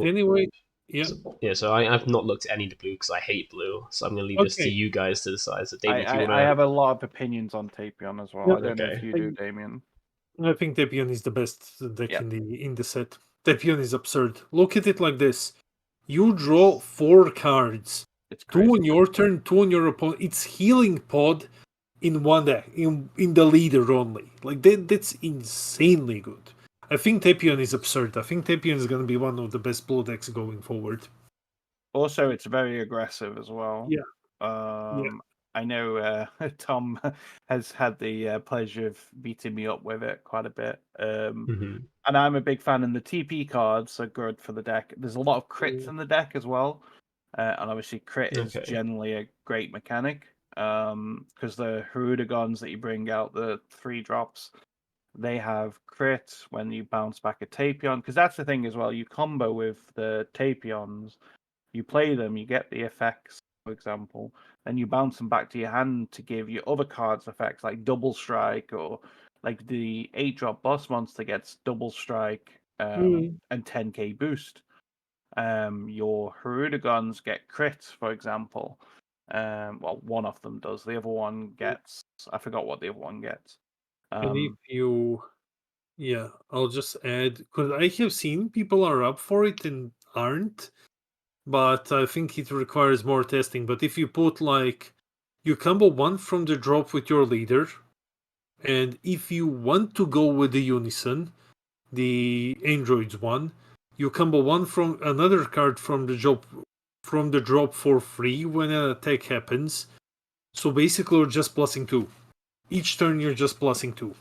anyway, Yeah. So I've not looked at any of the blue because I hate blue. So I'm going to leave this to Okay. you guys to decide. So Damien, if you want I to... have a lot of opinions on Tapion as well. Yeah. I don't know if Okay. you do, Damien. I think Debian is the best deck Yeah. in the set. Debian is absurd. Look at it like this: you draw 4 cards, It's 2 crazy. on your turn, 2 on your opponent. It's healing pod in one deck, in the leader only. Like that's insanely good. I think Tapion is absurd. I think Tapion is going to be one of the best blue decks going forward. Also, it's very aggressive as well. Yeah. I know Tom has had the pleasure of beating me up with it quite a bit. Mhm. And I'm a big fan, and the TP cards are good for the deck. There's a lot of crits in the deck as well. And obviously, crit is Okay. generally a great mechanic. Because the Harudagons that you bring out, the 3 drops, they have crit when you bounce back a Tapion. Because that's the thing as well. You combo with the Tapions, you play them, you get the effects, for example, and you bounce them back to your hand to give your other cards effects like double strike, or like the 8-drop boss monster gets double strike and 10k boost. Your Harudagons get crit, for example. Well, one of them does. The other one gets, I forgot what the other one gets. And if you, I'll just add, because I have seen people are up for it and aren't, but I think it requires more testing. But if you put like, you combo 1 from the drop with your leader, and if you want to go with the Unison, the androids one, you combo 1 from another card from the drop for free when an attack happens. So basically, you're just plussing 2. Each turn, you're just plussing 2.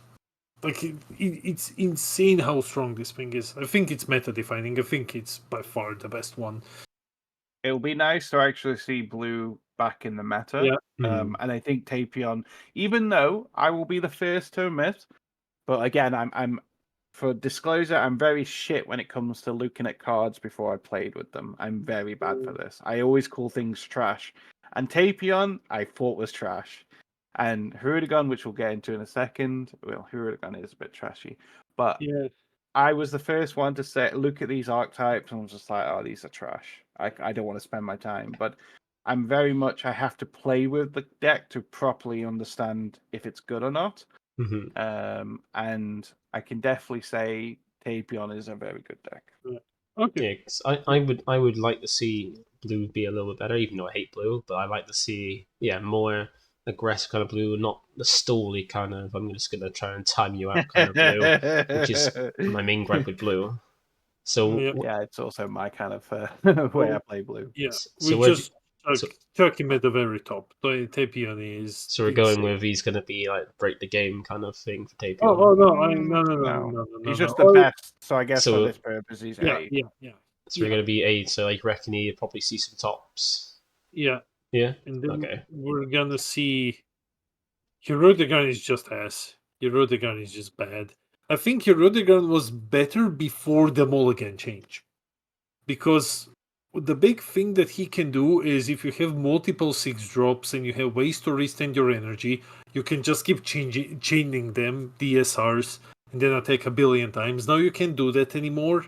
Like it's insane how strong this thing is. I think it's meta defining. I think it's by far the best one. It'll be nice to actually see blue back in the meta. Yeah. And I think Tapion, even though I will be the first to admit, but again, I'm for disclosure, I'm very shit when it comes to looking at cards before I played with them. I'm very bad for this. I always call things trash. And Tapion, I thought was trash. And Hirudegan, which we'll get into in a second, well, Hirudegan is a bit trashy, but Yeah. I was the first one to say, look at these archetypes, and I was just like, oh, these are trash. I don't want to spend my time. But I'm very much, I have to play with the deck to properly understand if it's good or not. And I can definitely say Tapion is a very good deck. Okay. Yeah, 'cause I would like to see blue be a little bit better, even though I hate blue. But I like to see more aggressive kind of blue, not the stally kind of I'm just gonna try and time you out kind of blue, which is my main gripe with blue. So Yeah, it's also my kind of way I play blue. Yeah, So we where'd just so- chuck him at the very top. Tapion is. so we're going with he's gonna be like break the game kind of thing for Tapion. Oh no! He's just the best. So I guess for this purpose, he's Yeah. A. So we're gonna be 8. So like, reckon you probably see some tops. Yeah. Yeah. And then Okay. we're gonna see. Hirudegan is just ass. Hirudegan is just bad. I think Hirudegan was better before the mulligan change, because the big thing that he can do is if you have multiple 6 drops and you have ways to restand your energy, you can just keep chaining them, DSRs, and then attack a billion times. Now you can't do that anymore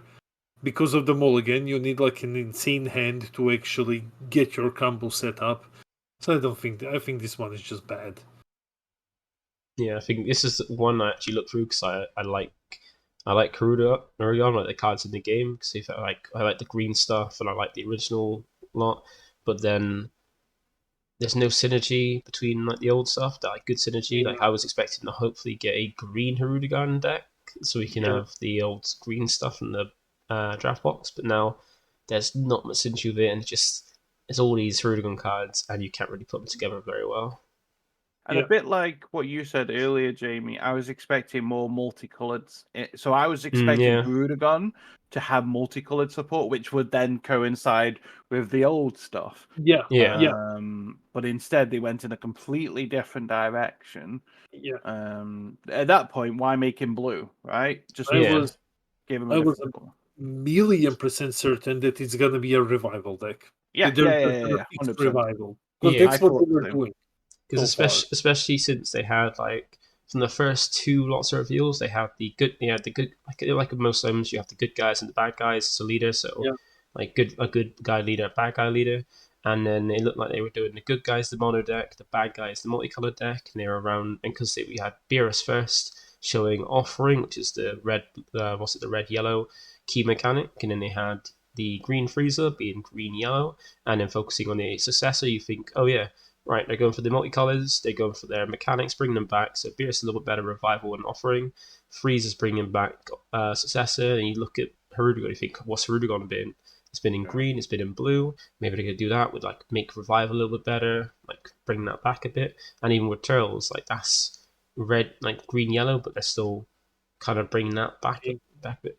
because of the mulligan. You need like an insane hand to actually get your combo set up. So I think this one is just bad. Yeah, I think this is one I actually look through because I like Karuda, Nurion, like the cards in the game, because I like the green stuff and I like the original lot, but then there's no synergy between like the old stuff. That like good synergy. Like I was expecting to hopefully get a green Harudegan deck so we can have the old green stuff in the draft box, but now there's not much synergy with it, and it's all these Harudegan cards, and you can't really put them together very well. And a bit like what you said earlier, Jamie, I was expecting more multicolored. So I was expecting Harudegan to have multicolored support, which would then coincide with the old stuff. Yeah. But instead, they went in a completely different direction. Yeah. At that point, why make him blue, right? Just give him. I was a million% certain that it's gonna be a revival deck. Yeah. 100%. Revival. Because that's what they were doing. Because especially since they had like from the first 2 lots of reveals, they had the good like most times you have the good guys and the bad guys as a leader. So like a good guy leader, a bad guy leader, and then it looked like they were doing the good guys the mono deck, the bad guys the multicolored deck, and they were around. And because we had Beerus first showing offering, which is the red, the red yellow key mechanic, and then they had the green freezer being green yellow, and then focusing on the successor, you think, oh yeah, right, they're going for the multicolors, they're going for their mechanics, bring them back. So Beerus is a little bit better revival and offering. Freezer's bringing back successor, and you look at Harudigon, you think, what's Harudigon been? It's been in green, it's been in blue. Maybe they could do that with like make revival a little bit better, like bring that back a bit. And even with turtles, like that's red, like green yellow, but they're still kind of bringing that back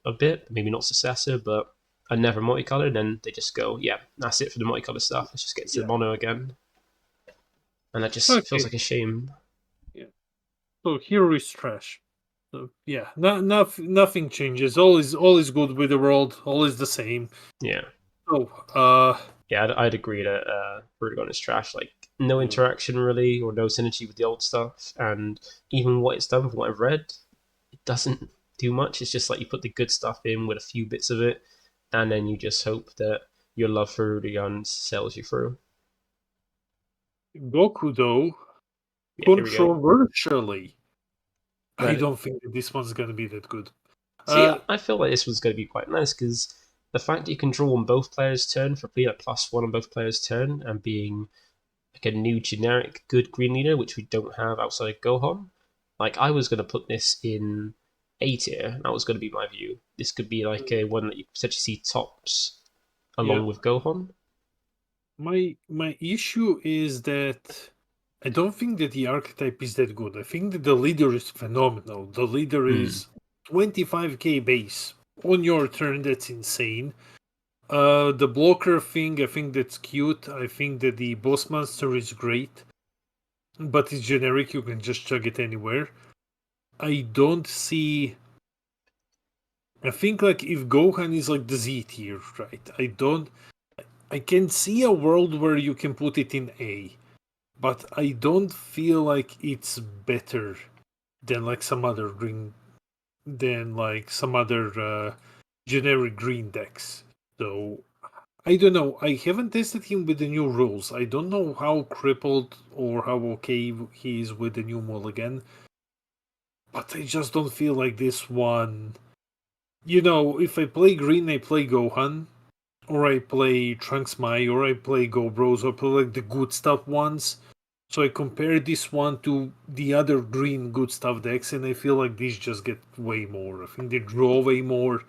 a bit. Maybe not successor, but never multicolored. Then they just go, yeah, that's it for the multicolored stuff. Let's just get to the mono again. And that just feels like a shame. Yeah. So Hero is trash. So yeah, nothing changes. All is good with the world. All is the same. Yeah. So yeah, I'd agree that Vertigon is trash. Like no interaction really, or no synergy with the old stuff, and even what it's done from what I've read, it doesn't do much. It's just like you put the good stuff in with a few bits of it, and then you just hope that your love for Vertigon sells you through. Goku though, controversially, I don't think that this one's going to be that good. See, I feel like this one's going to be quite nice because the fact that you can draw on both players' turn for being a +1 on both players' turn and being like a new generic good green leader, which we don't have outside of Gohan. Like I was going to put this in A tier. That was going to be my view. This could be like a one that you potentially see tops along with Gohan. My issue is that I don't think that the archetype is that good. I think that the leader is phenomenal. The leader is 25k base on your turn. That's insane. The blocker thing, I think that's cute. I think that the boss monster is great, but it's generic. You can just chug it anywhere. I don't see. I think like if Gohan is like the Z tier, right? I can see a world where you can put it in A, but I don't feel like it's better than like some other generic green decks. So I don't know. I haven't tested him with the new rules. I don't know how crippled or how okay he is with the new mulligan. But I just don't feel like this one. You know, if I play green, I play Gohan, or I play Trunks Mai, or I play Go Bros, or play like the good stuff ones. So I compare this one to the other green good stuff decks, and I feel like these just get way more. I think they draw way more,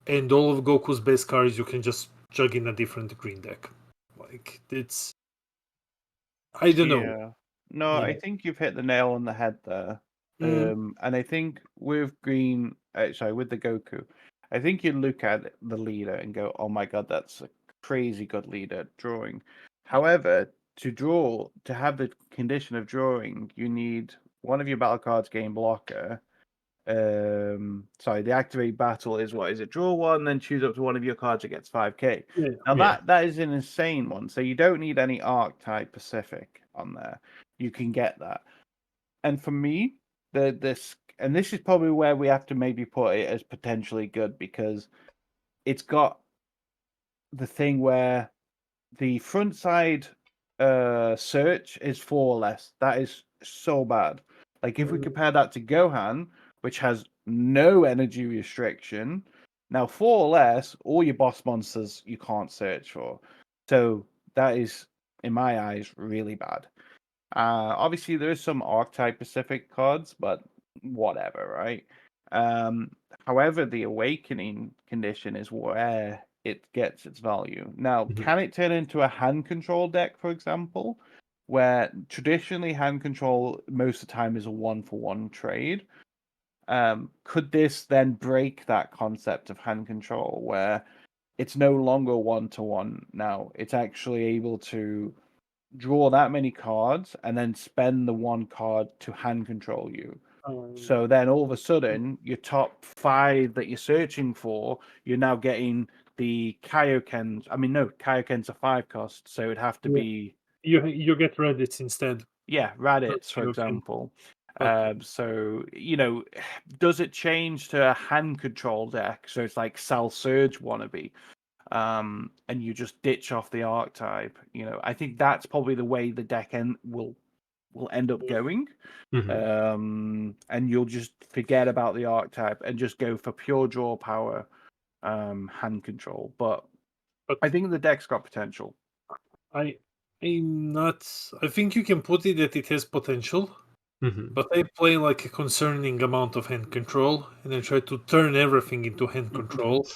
and all of Goku's best cards you can just chug in a different green deck. Like it's, I don't know. No, I think you've hit the nail on the head there. And I think with green, with the Goku, I think you look at the leader and go, "Oh my god, that's a crazy good leader drawing." However, to have the condition of drawing, you need one of your battle cards gain blocker. The activate battle is what is it? Draw one, then choose up to one of your cards that gets 5k. That is an insane one. So you don't need any archetype specific on there. You can get that. And for me, this is probably where we have to maybe put it as potentially good because it's got the thing where the front side search is 4 or less. That is so bad. Like if we compare that to Gohan, which has no energy restriction, now 4 or less, all your boss monsters you can't search for. So that is, in my eyes, really bad. Obviously, there is some archetype specific cards, but whatever, right? However, the awakening condition is where it gets its value. Now, can it turn into a hand control deck, for example, where traditionally hand control most of the time is a 1-for-1 trade? Could this then break that concept of hand control where it's no longer 1-to-1 now? It's actually able to draw that many cards and then spend the one card to hand control you. So then all of a sudden, your top 5 that you're searching for, you're now getting the Kaiokens. I mean, no, Kaiokens are 5 cost, so it'd have to be... You get Raditz instead. Yeah, Raditz, for example. So, does it change to a hand control deck? So it's like Sal Surge wannabe. and you just ditch off the archetype. I think that's probably the way the deck will end up going. And you'll just forget about the archetype and just go for pure draw power, hand control. But I think the deck's got potential. I'm not. I think you can put it that it has potential, but I play like a concerning amount of hand control, and I try to turn everything into hand control.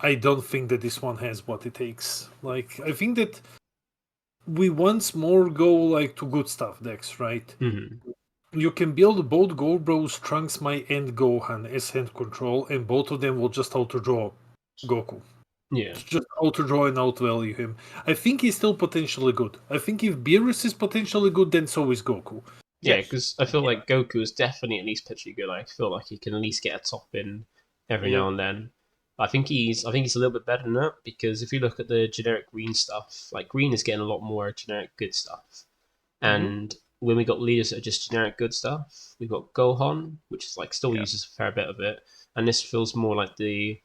I don't think that this one has what it takes. Like, I think that we once more go like to good stuff decks, right? You can build both Gobros, Trunks, Mai, and Gohan as hand control, and both of them will just auto-draw Goku. Yeah. Just auto-draw and outvalue him. I think he's still potentially good. I think if Beerus is potentially good, then so is Goku. Yeah, because I feel like Goku is definitely at least potentially good. I feel like he can at least get a top in every now and then. I think he's a little bit better than that, because if you look at the generic green stuff, like green is getting a lot more generic good stuff. And when we got leaders that are just generic good stuff, we got Gohan, which is like still uses a fair bit of it, and this feels more like the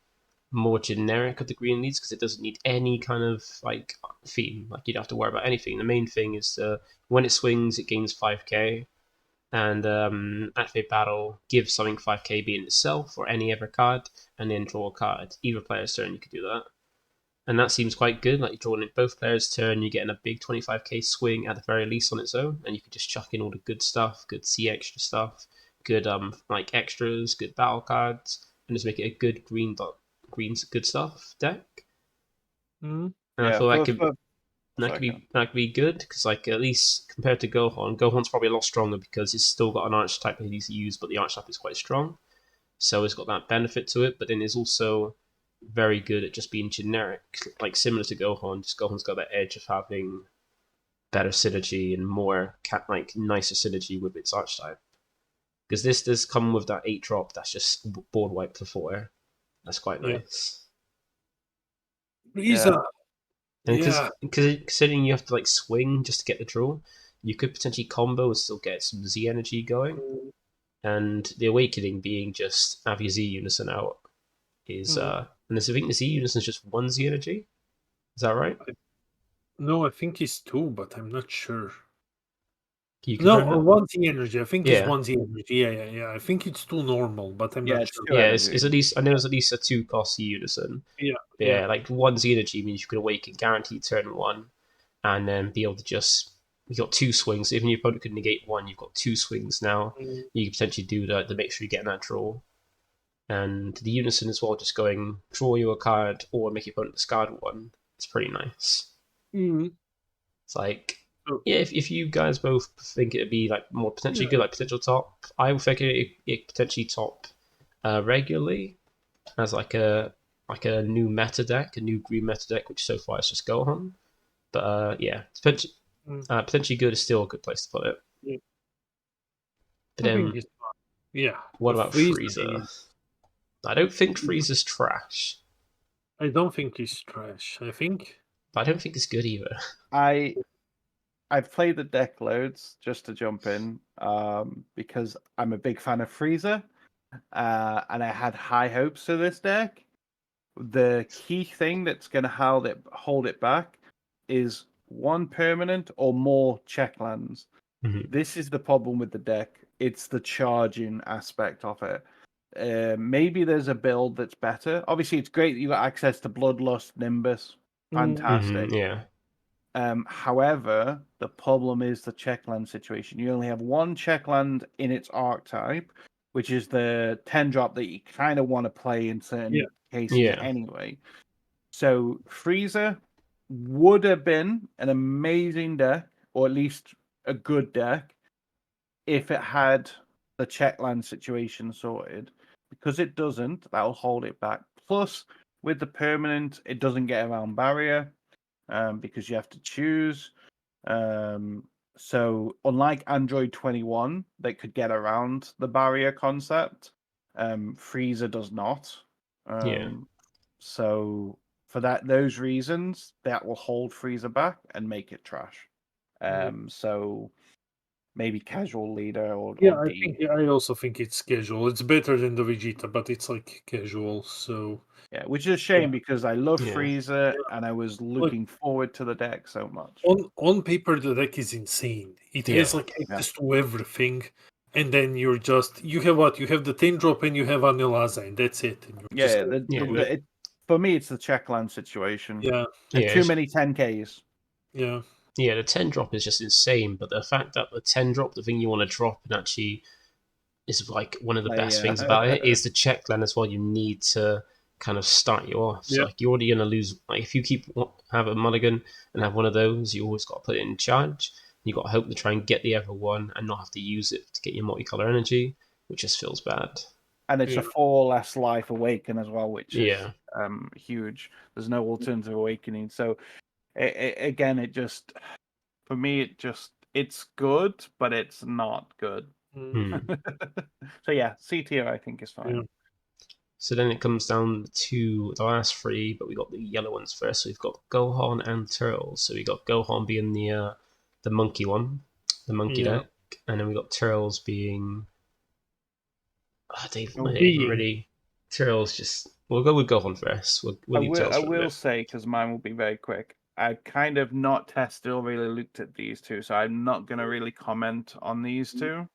more generic of the green leads, because it doesn't need any kind of like theme. Like, you don't have to worry about anything. The main thing is when it swings, it gains 5k, and activate battle, give something 5k, be it itself or any other card, and then draw a card. Either player's turn, you could do that. And that seems quite good. Like, you're drawing in both players' turn, you're getting a big 25k swing at the very least on its own, and you can just chuck in all the good stuff, good C extra stuff, good like extras, good battle cards, and just make it a good green good stuff deck. And I feel that could be good, because like at least compared to Gohan's probably a lot stronger because it's still got an archetype that he needs to use, but the archetype is quite strong, so it's got that benefit to it. But then it's also very good at just being generic, like similar to Gohan. Just Gohan's got that edge of having better synergy and more like nicer synergy with its archetype. Because this does come with that 8-drop that's just board wipe for 4. That's quite nice. And considering you have to like swing just to get the draw, you could potentially combo and still get some Z energy going. And the Awakening being just have your Z Unison out is and I think the Z Unison is just 1 Z energy. Is that right? No, I think it's 2, but I'm not sure. No, 1 Z energy. I think it's 1 Z energy. Yeah. I think it's 2 normal, but I'm not sure. Yeah, it's at least, I know it's at least a 2 cost Unison. Yeah, like 1 Z energy means you can Awaken guaranteed turn 1, and then be able to just, you got 2 swings. Even your opponent could negate 1, you've got 2 swings now. You can potentially do that to make sure you're getting that draw. And the Unison as well, just going draw you a card or make your opponent discard 1. It's pretty nice. It's like, if you guys both think it'd be like more potentially good, like potential top, I would think it potentially top regularly as like a new meta deck, a new green meta deck, which so far is just Gohan. But potentially good is still a good place to put it. But then, what about Frieza? I don't think Frieza's trash. I don't think he's trash. But I don't think it's good either. I've played the deck loads, just to jump in, because I'm a big fan of Frieza, and I had high hopes for this deck. The key thing that's going to hold it back is 1 permanent or more check lands. This is the problem with the deck. It's the charging aspect of it. Maybe there's a build that's better. Obviously, it's great that you got access to Bloodlust, Nimbus. Fantastic. However, the problem is the checkland situation. You only have 1 checkland in its archetype, which is the 10-drop that you kind of want to play in certain cases anyway. So Frieza would have been an amazing deck, or at least a good deck, if it had the checkland situation sorted. Because it doesn't, that'll hold it back. Plus, with the permanent, it doesn't get around barrier. Because you have to choose. So unlike Android 21, that could get around the barrier concept, Frieza does not. So for those reasons, that will hold Frieza back and make it trash. So maybe casual leader or D. I also think it's casual. It's better than the Vegeta, but it's like casual. So Yeah, which is a shame because I love Yeah. Frieza and I was looking forward to the deck so much. on paper, the deck is insane. It Yeah. has like access to everything, and then you have the 10 drop and you have Anelaza, and that's it. And you're just For me, it's the checkland situation. yeah, And too many 10Ks. yeah. Yeah, the 10 drop is just insane, but the fact that the 10 drop, the thing you want to drop, and actually is like one of the best things about it is the check land as well. You need to kind of start you off. So like you're already gonna lose. Like if you have a mulligan and have one of those, you always got to put it in charge. You got to hope to try and get the other one and not have to use it to get your multicolor energy, which just feels bad. And it's a 4 less life awaken as well, which is huge. There's no alternative awakening. So again, it just, for me, it's good, but it's not good. So yeah, C tier I think is fine. Yeah. So then it comes down to the last three, but we got the yellow ones first. So we've got Gohan and Turles. So we got Gohan being the monkey one, the monkey deck, and then we got Turles being. Really. Turles just. We'll go with Gohan first. I will say, because mine will be very quick. I've kind of not tested or really looked at these two, so I'm not going to really comment on these two.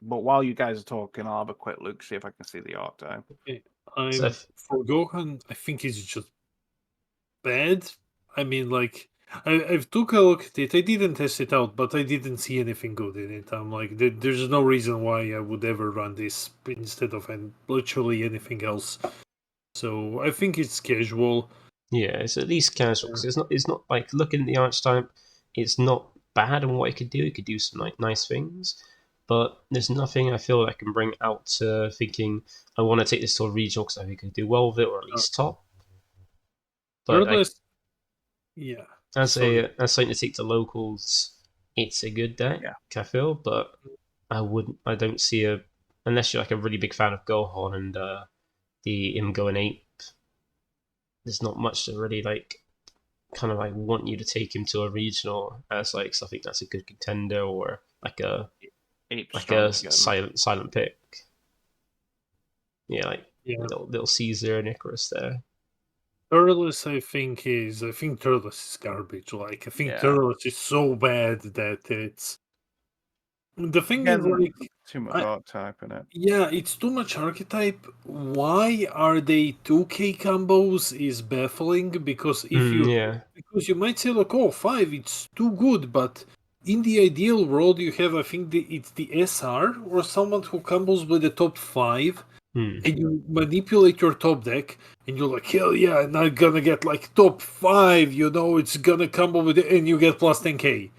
But while you guys are talking, I'll have a quick look, see if I can see the archetype. Okay. For Gohan, I think it's just bad. I mean, like, I've took a look at it. I didn't test it out, but I didn't see anything good in it. I'm like, there's no reason why I would ever run this instead of literally anything else. So I think it's casual. Yeah, it's at least casual because it's not like looking at the archetype. It's not bad on what it could do. It could do some like nice things, but there's nothing I feel I can bring out to thinking I want to take this to a regional because I think I can do well with it or at least top. But as something to take to locals, it's a good deck. I feel, but I don't see unless you're like a really big fan of Gohan and the him going ape. There's not much to really like kind of like want you to take him to a regional as like so I think that's a good contender or like a silent pick. Yeah, like little Caesar and Icarus there. Turles, I think Turles is garbage. Like I think Turles is so bad that it's the thing is like too much archetype in it. Yeah, it's too much archetype. Why are they 2K combos is baffling because because you might say like, oh, 5, it's too good, but in the ideal world you have I think it's the SR or someone who combos with the top 5 and you manipulate your top deck and you're like, hell yeah, and I'm gonna get like top 5, it's gonna combo with it and you get plus 10k.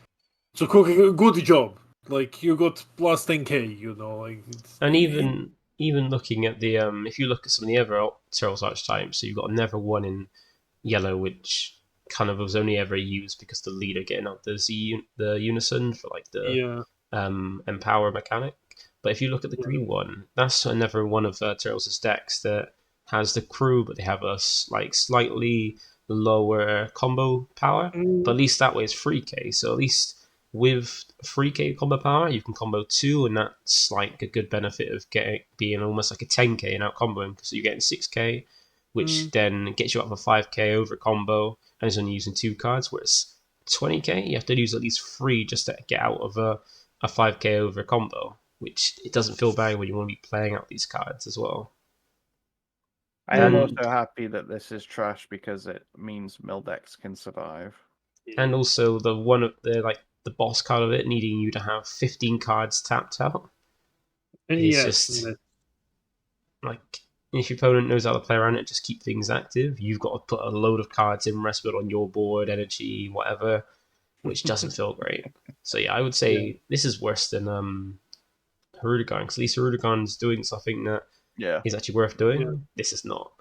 So good job. Like you got plus 10k, like. And even looking at the if you look at some of the other Turles archetypes, so you've got never one in yellow, which kind of was only ever used because the leader getting out the unison for like the empower mechanic. But if you look at the green one, that's another one of Turles' decks that has the crew, but they have a like slightly lower combo power. But at least that way it's 3k. So at least with 3k combo power, you can combo 2, and that's like a good benefit of being almost like a 10k and out comboing because you're getting 6k, which then gets you up for 5k over combo, and it's only using 2 cards. Whereas 20k, you have to use at least 3 just to get out of a 5k over combo, which it doesn't feel bad when you want to be playing out these cards as well. I am also happy that this is trash because it means Mildex can survive. And also the boss card of it needing you to have 15 cards tapped out. It's just like if your opponent knows how to play around it, just keep things active. You've got to put a load of cards in rest build on your board, energy, whatever, which doesn't feel great. So yeah, I would say this is worse than Hirudegarn, because at least Hirudegarn's doing something that is actually worth doing. Yeah. This is not.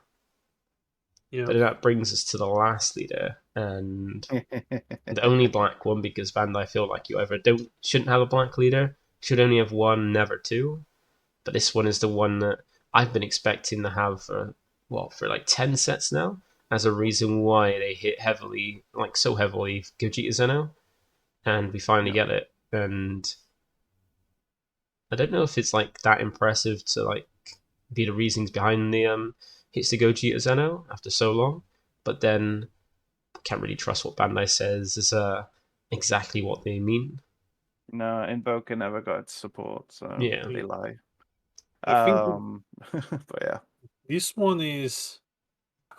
Yeah. But that brings us to the last leader, and the only black one, because Bandai feel like you either shouldn't have a black leader, should only have one, never two. But this one is the one that I've been expecting to have for like 10 sets now, as a reason why they hit heavily, like so heavily, Gogeta Zeno, and we finally get it. and I don't know if it's like that impressive to like be the reasons behind the Hitsugo Jita Zeno after so long, but then can't really trust what Bandai says is exactly what they mean. No, Invoker never got its support, so Yeah. they lie. I think But yeah. this one is.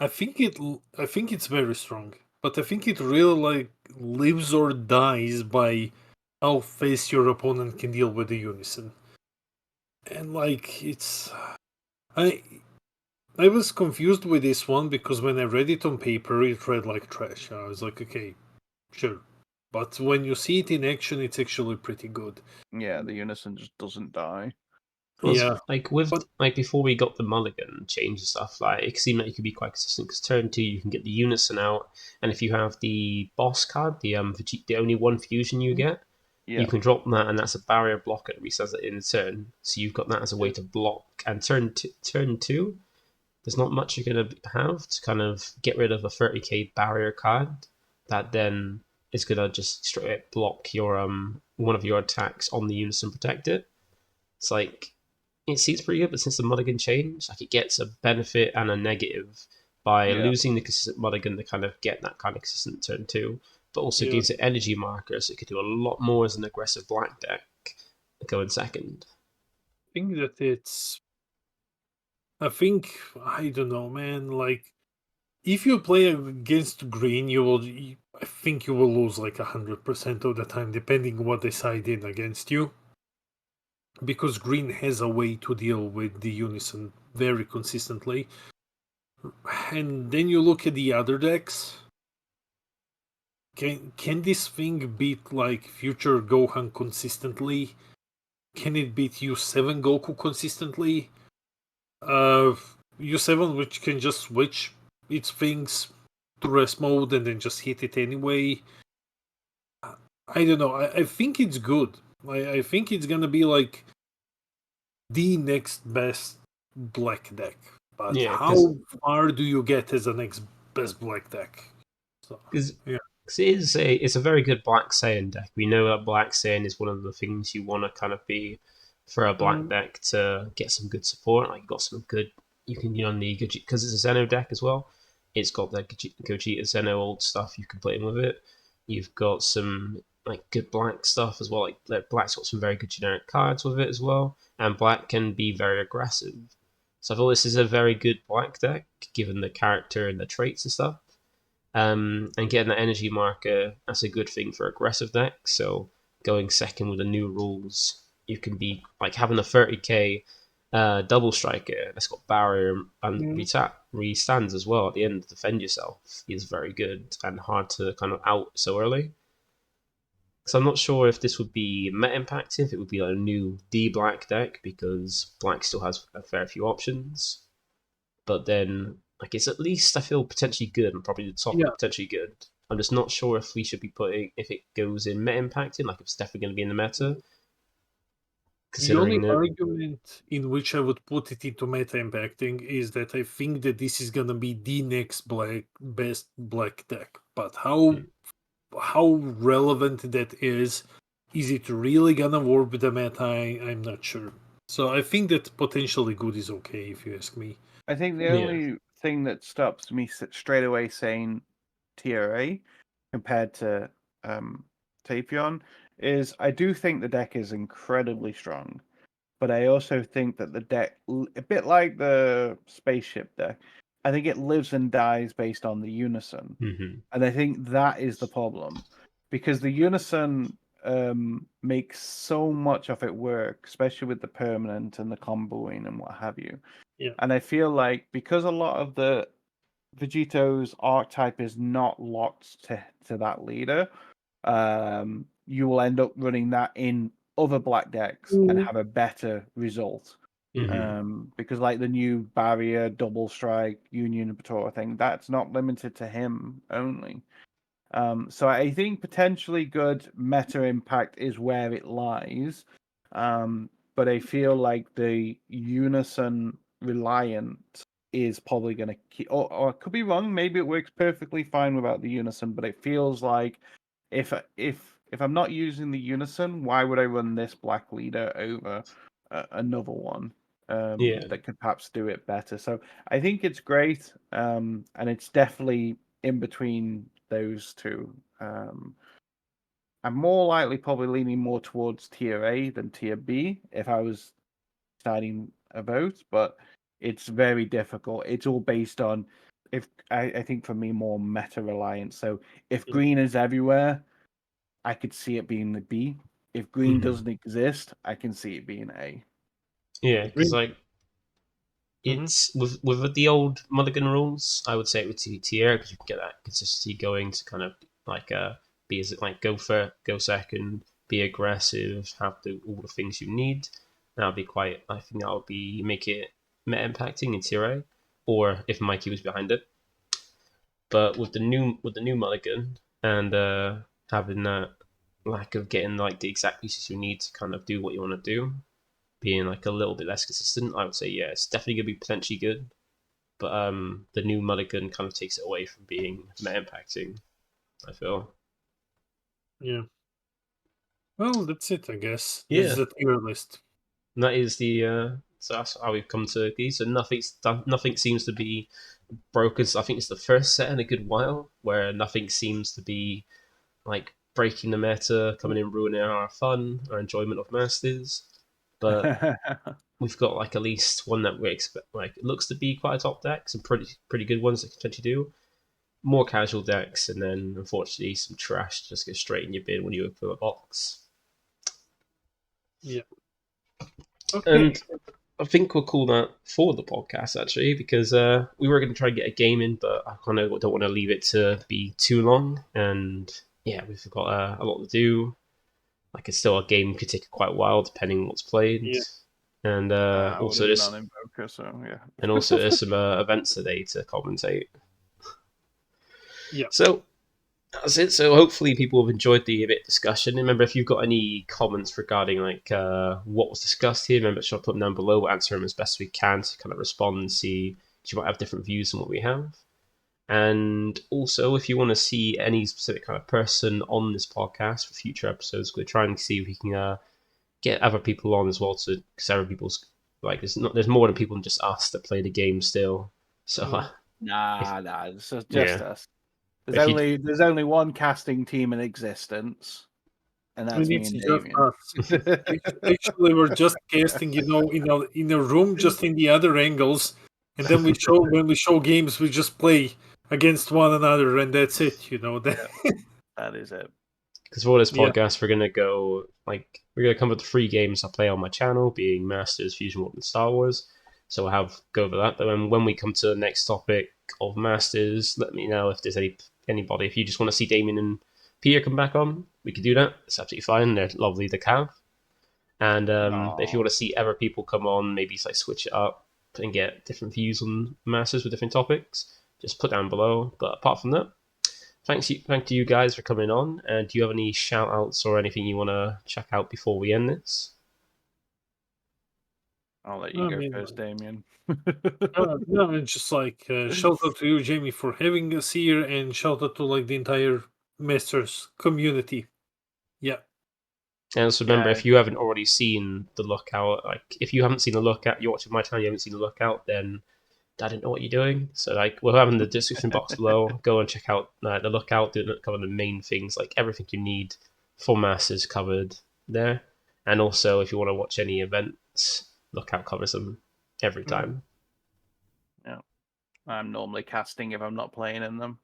I think it's very strong, but I think it really like lives or dies by how fast your opponent can deal with the unison. And like I I was confused with this one because when I read it on paper, it read like trash. I was like, okay, sure. But when you see it in action, it's actually pretty good. Yeah, the unison just doesn't die. Well, Yeah, like with but- like before we got the mulligan change and stuff, like it seemed like you could be quite consistent because turn 2 you can get the unison out, and if you have the boss card, the only one fusion you get, Yeah. you can drop that, and that's a barrier blocker that resets it in turn. So you've got that as a way to block. And turn 2, there's not much you're gonna have to kind of get rid of a 30k barrier card that then is gonna just straight block your one of your attacks on the unison, protect it. It's like it seems pretty good, but since the mulligan change, like it gets a benefit and a negative by Yeah. losing the consistent mulligan to kind of get that kind of consistent turn 2, but also Yeah. gives it energy markers, so it could do a lot more as an aggressive black deck going second. I think that it's. I don't know, man. Like, if you play against green, I think you will lose like 100% of the time, depending what they side in against you. Because green has a way to deal with the unison very consistently. And then you look at the other decks. Can this thing beat like future Gohan consistently? Can it beat U7 Goku consistently? U7, which can just switch its things to rest mode and then just hit it anyway. I don't know. I think it's good. I think it's gonna be like the next best black deck. But Yeah, how far do you get as the next best black deck? So, because yeah. it's a very good Black Saiyan deck. We know that Black Saiyan is one of the things you want to kind of be for a black deck to get some good support. Like you got some good, you can on the because it's a Zeno deck as well. It's got the Gogeta Zeno old stuff you can put in with it. You've got some like good black stuff as well. Like black's got some very good generic cards with it as well, and black can be very aggressive. So I thought this is a very good black deck given the character and the traits and stuff. And getting that energy marker, that's a good thing for aggressive decks. So going second with the new rules, you can be like having a 30k double striker that's got barrier and restands as well at the end to defend yourself is very good and hard to kind of out so early. So I'm not sure if this would be meta impacting, if it would be like a new D black deck because black still has a fair few options. But then like it's at least I feel potentially good and probably the top potentially good. I'm just not sure if we should be putting if it goes in meta impacting, like if it's definitely going to be in the meta. The only argument in which I would put it into meta impacting is that I think that this is gonna be the next best black deck. But how relevant that is it really gonna work with the meta? I'm not sure. So I think that potentially good is okay if you ask me. I think the only thing that stops me straight away saying TRA compared to Tapion is I do think the deck is incredibly strong, but I also think that the deck, a bit like the spaceship deck, I think it lives and dies based on the unison. And I think that is the problem because the unison makes so much of it work, especially with the permanent and the comboing and what have you. Yeah. And I feel like because a lot of the Vegito's archetype is not locked to that leader, you will end up running that in other black decks and have a better result. Because like the new barrier, double strike, Union Patora thing, that's not limited to him only. So I think potentially good meta impact is where it lies. But I feel like the unison reliant is probably going to keep, or I could be wrong. Maybe it works perfectly fine without the unison, but it feels like if if I'm not using the Unison, why would I run this black leader over another one that could perhaps do it better? So I think it's great, and it's definitely in between those two. I'm more likely probably leaning more towards tier A than tier B if I was deciding a vote, but it's very difficult. It's all based on if I think for me more meta reliant. So if green is everywhere, I could see it being the B. If green doesn't exist, I can see it being A. Yeah, because like it's with the old Mulligan rules, I would say it would be tier because you can get that consistency going to kind of like be as like go second, be aggressive, have all the things you need. That'll be quite. I think that would be make it meta impacting in tier A, or if Mikey was behind it. But with the new Mulligan and having that lack of getting like the exact pieces you need to kind of do what you want to do, being like a little bit less consistent, I would say yeah, it's definitely gonna be potentially good. But the new Mulligan kind of takes it away from being meta impacting, I feel. Yeah. Well, that's it, I guess. Yeah. This is a tier list. And that is the so that's how we've come to these. So nothing seems to be broken. So I think it's the first set in a good while where nothing seems to be like breaking the meta, coming in ruining our fun, our enjoyment of Masters. But we've got like at least one that we expect like it looks to be quite a top deck, some pretty good ones that can potentially do. More casual decks, and then unfortunately some trash just get straight in your bin when you open a box. Yeah. Okay. And I think we'll call that for the podcast actually, because we were going to try and get a game in, but I kind of don't want to leave it to be too long. And yeah, we've got a lot to do. Like it's still a game could take quite a while depending on what's played. Yeah. And also there's Invoker, so yeah. and also there's some events today to commentate. Yeah. So that's it. So hopefully people have enjoyed the bit discussion. Remember, if you've got any comments regarding like what was discussed here, remember to put them down below. We'll answer them as best we can to kind of respond and see if you might have different views than what we have. And also, if you want to see any specific kind of person on this podcast for future episodes, we're trying to see if we can get other people on as well to because other people's like there's more than people than just us that play the game still. So nah, it's just us. There's only one casting team in existence, and that's me and Demian. Actually, we're just casting, in a room, just in the other angles, and then when we show games, we just play against one another, and that's it. That is it. Because for this podcast, we're gonna come with the 3 games I play on my channel, being Masters, Fusion World, and Star Wars. So we'll go over that. But when we come to the next topic of Masters, let me know if there's anybody. If you just want to see Damian and Peter come back on, we could do that. It's absolutely fine. They're lovely to have. And if you want to see other people come on, maybe like switch it up and get different views on Masters with different topics, just put down below. But apart from that, thank you guys for coming on. And do you have any shout outs or anything you want to check out before we end this? I'll let you go first, Damian. No, just like shout out to you, Jamie, for having us here, and shout out to like the entire Masters community. Yeah. And also remember, if you haven't already seen The Lookout, like if you haven't seen The Lookout, you're watching my channel, you haven't seen The Lookout, then I don't know what you're doing. So like we'll have in the description box below. Go and check out The Lookout. Do cover the main things, like everything you need for Masters covered there. And also, if you want to watch any events, Lookout covers them every time. Yeah, I'm normally casting if I'm not playing in them.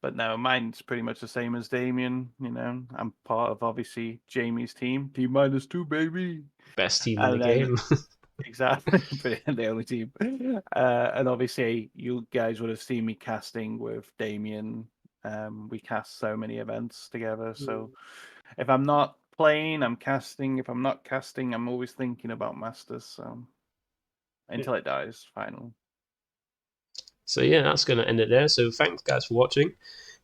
But no, mine's pretty much the same as Damian. I'm part of obviously Jamie's team. Team -2, baby. Best team in the game. Exactly, the only team. And obviously, you guys would have seen me casting with Damian. We cast so many events together. So if I'm not playing, I'm casting. If I'm not casting, I'm always thinking about Masters. So until it dies, finally. So yeah, that's going to end it there. So thanks guys for watching.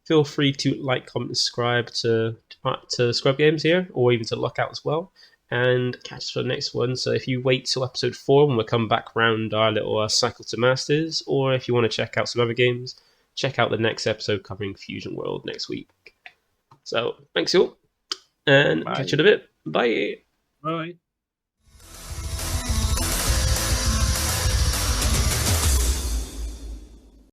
Feel free to like, comment, subscribe to ScrubGames here, or even to Lookout as well, and catch us for the next one. So if you wait till episode 4 when we'll come back round our little cycle to Masters, or if you want to check out some other games, check out the next episode covering Fusion World next week. So thanks you all, and catch you in a bit. Bye. Bye.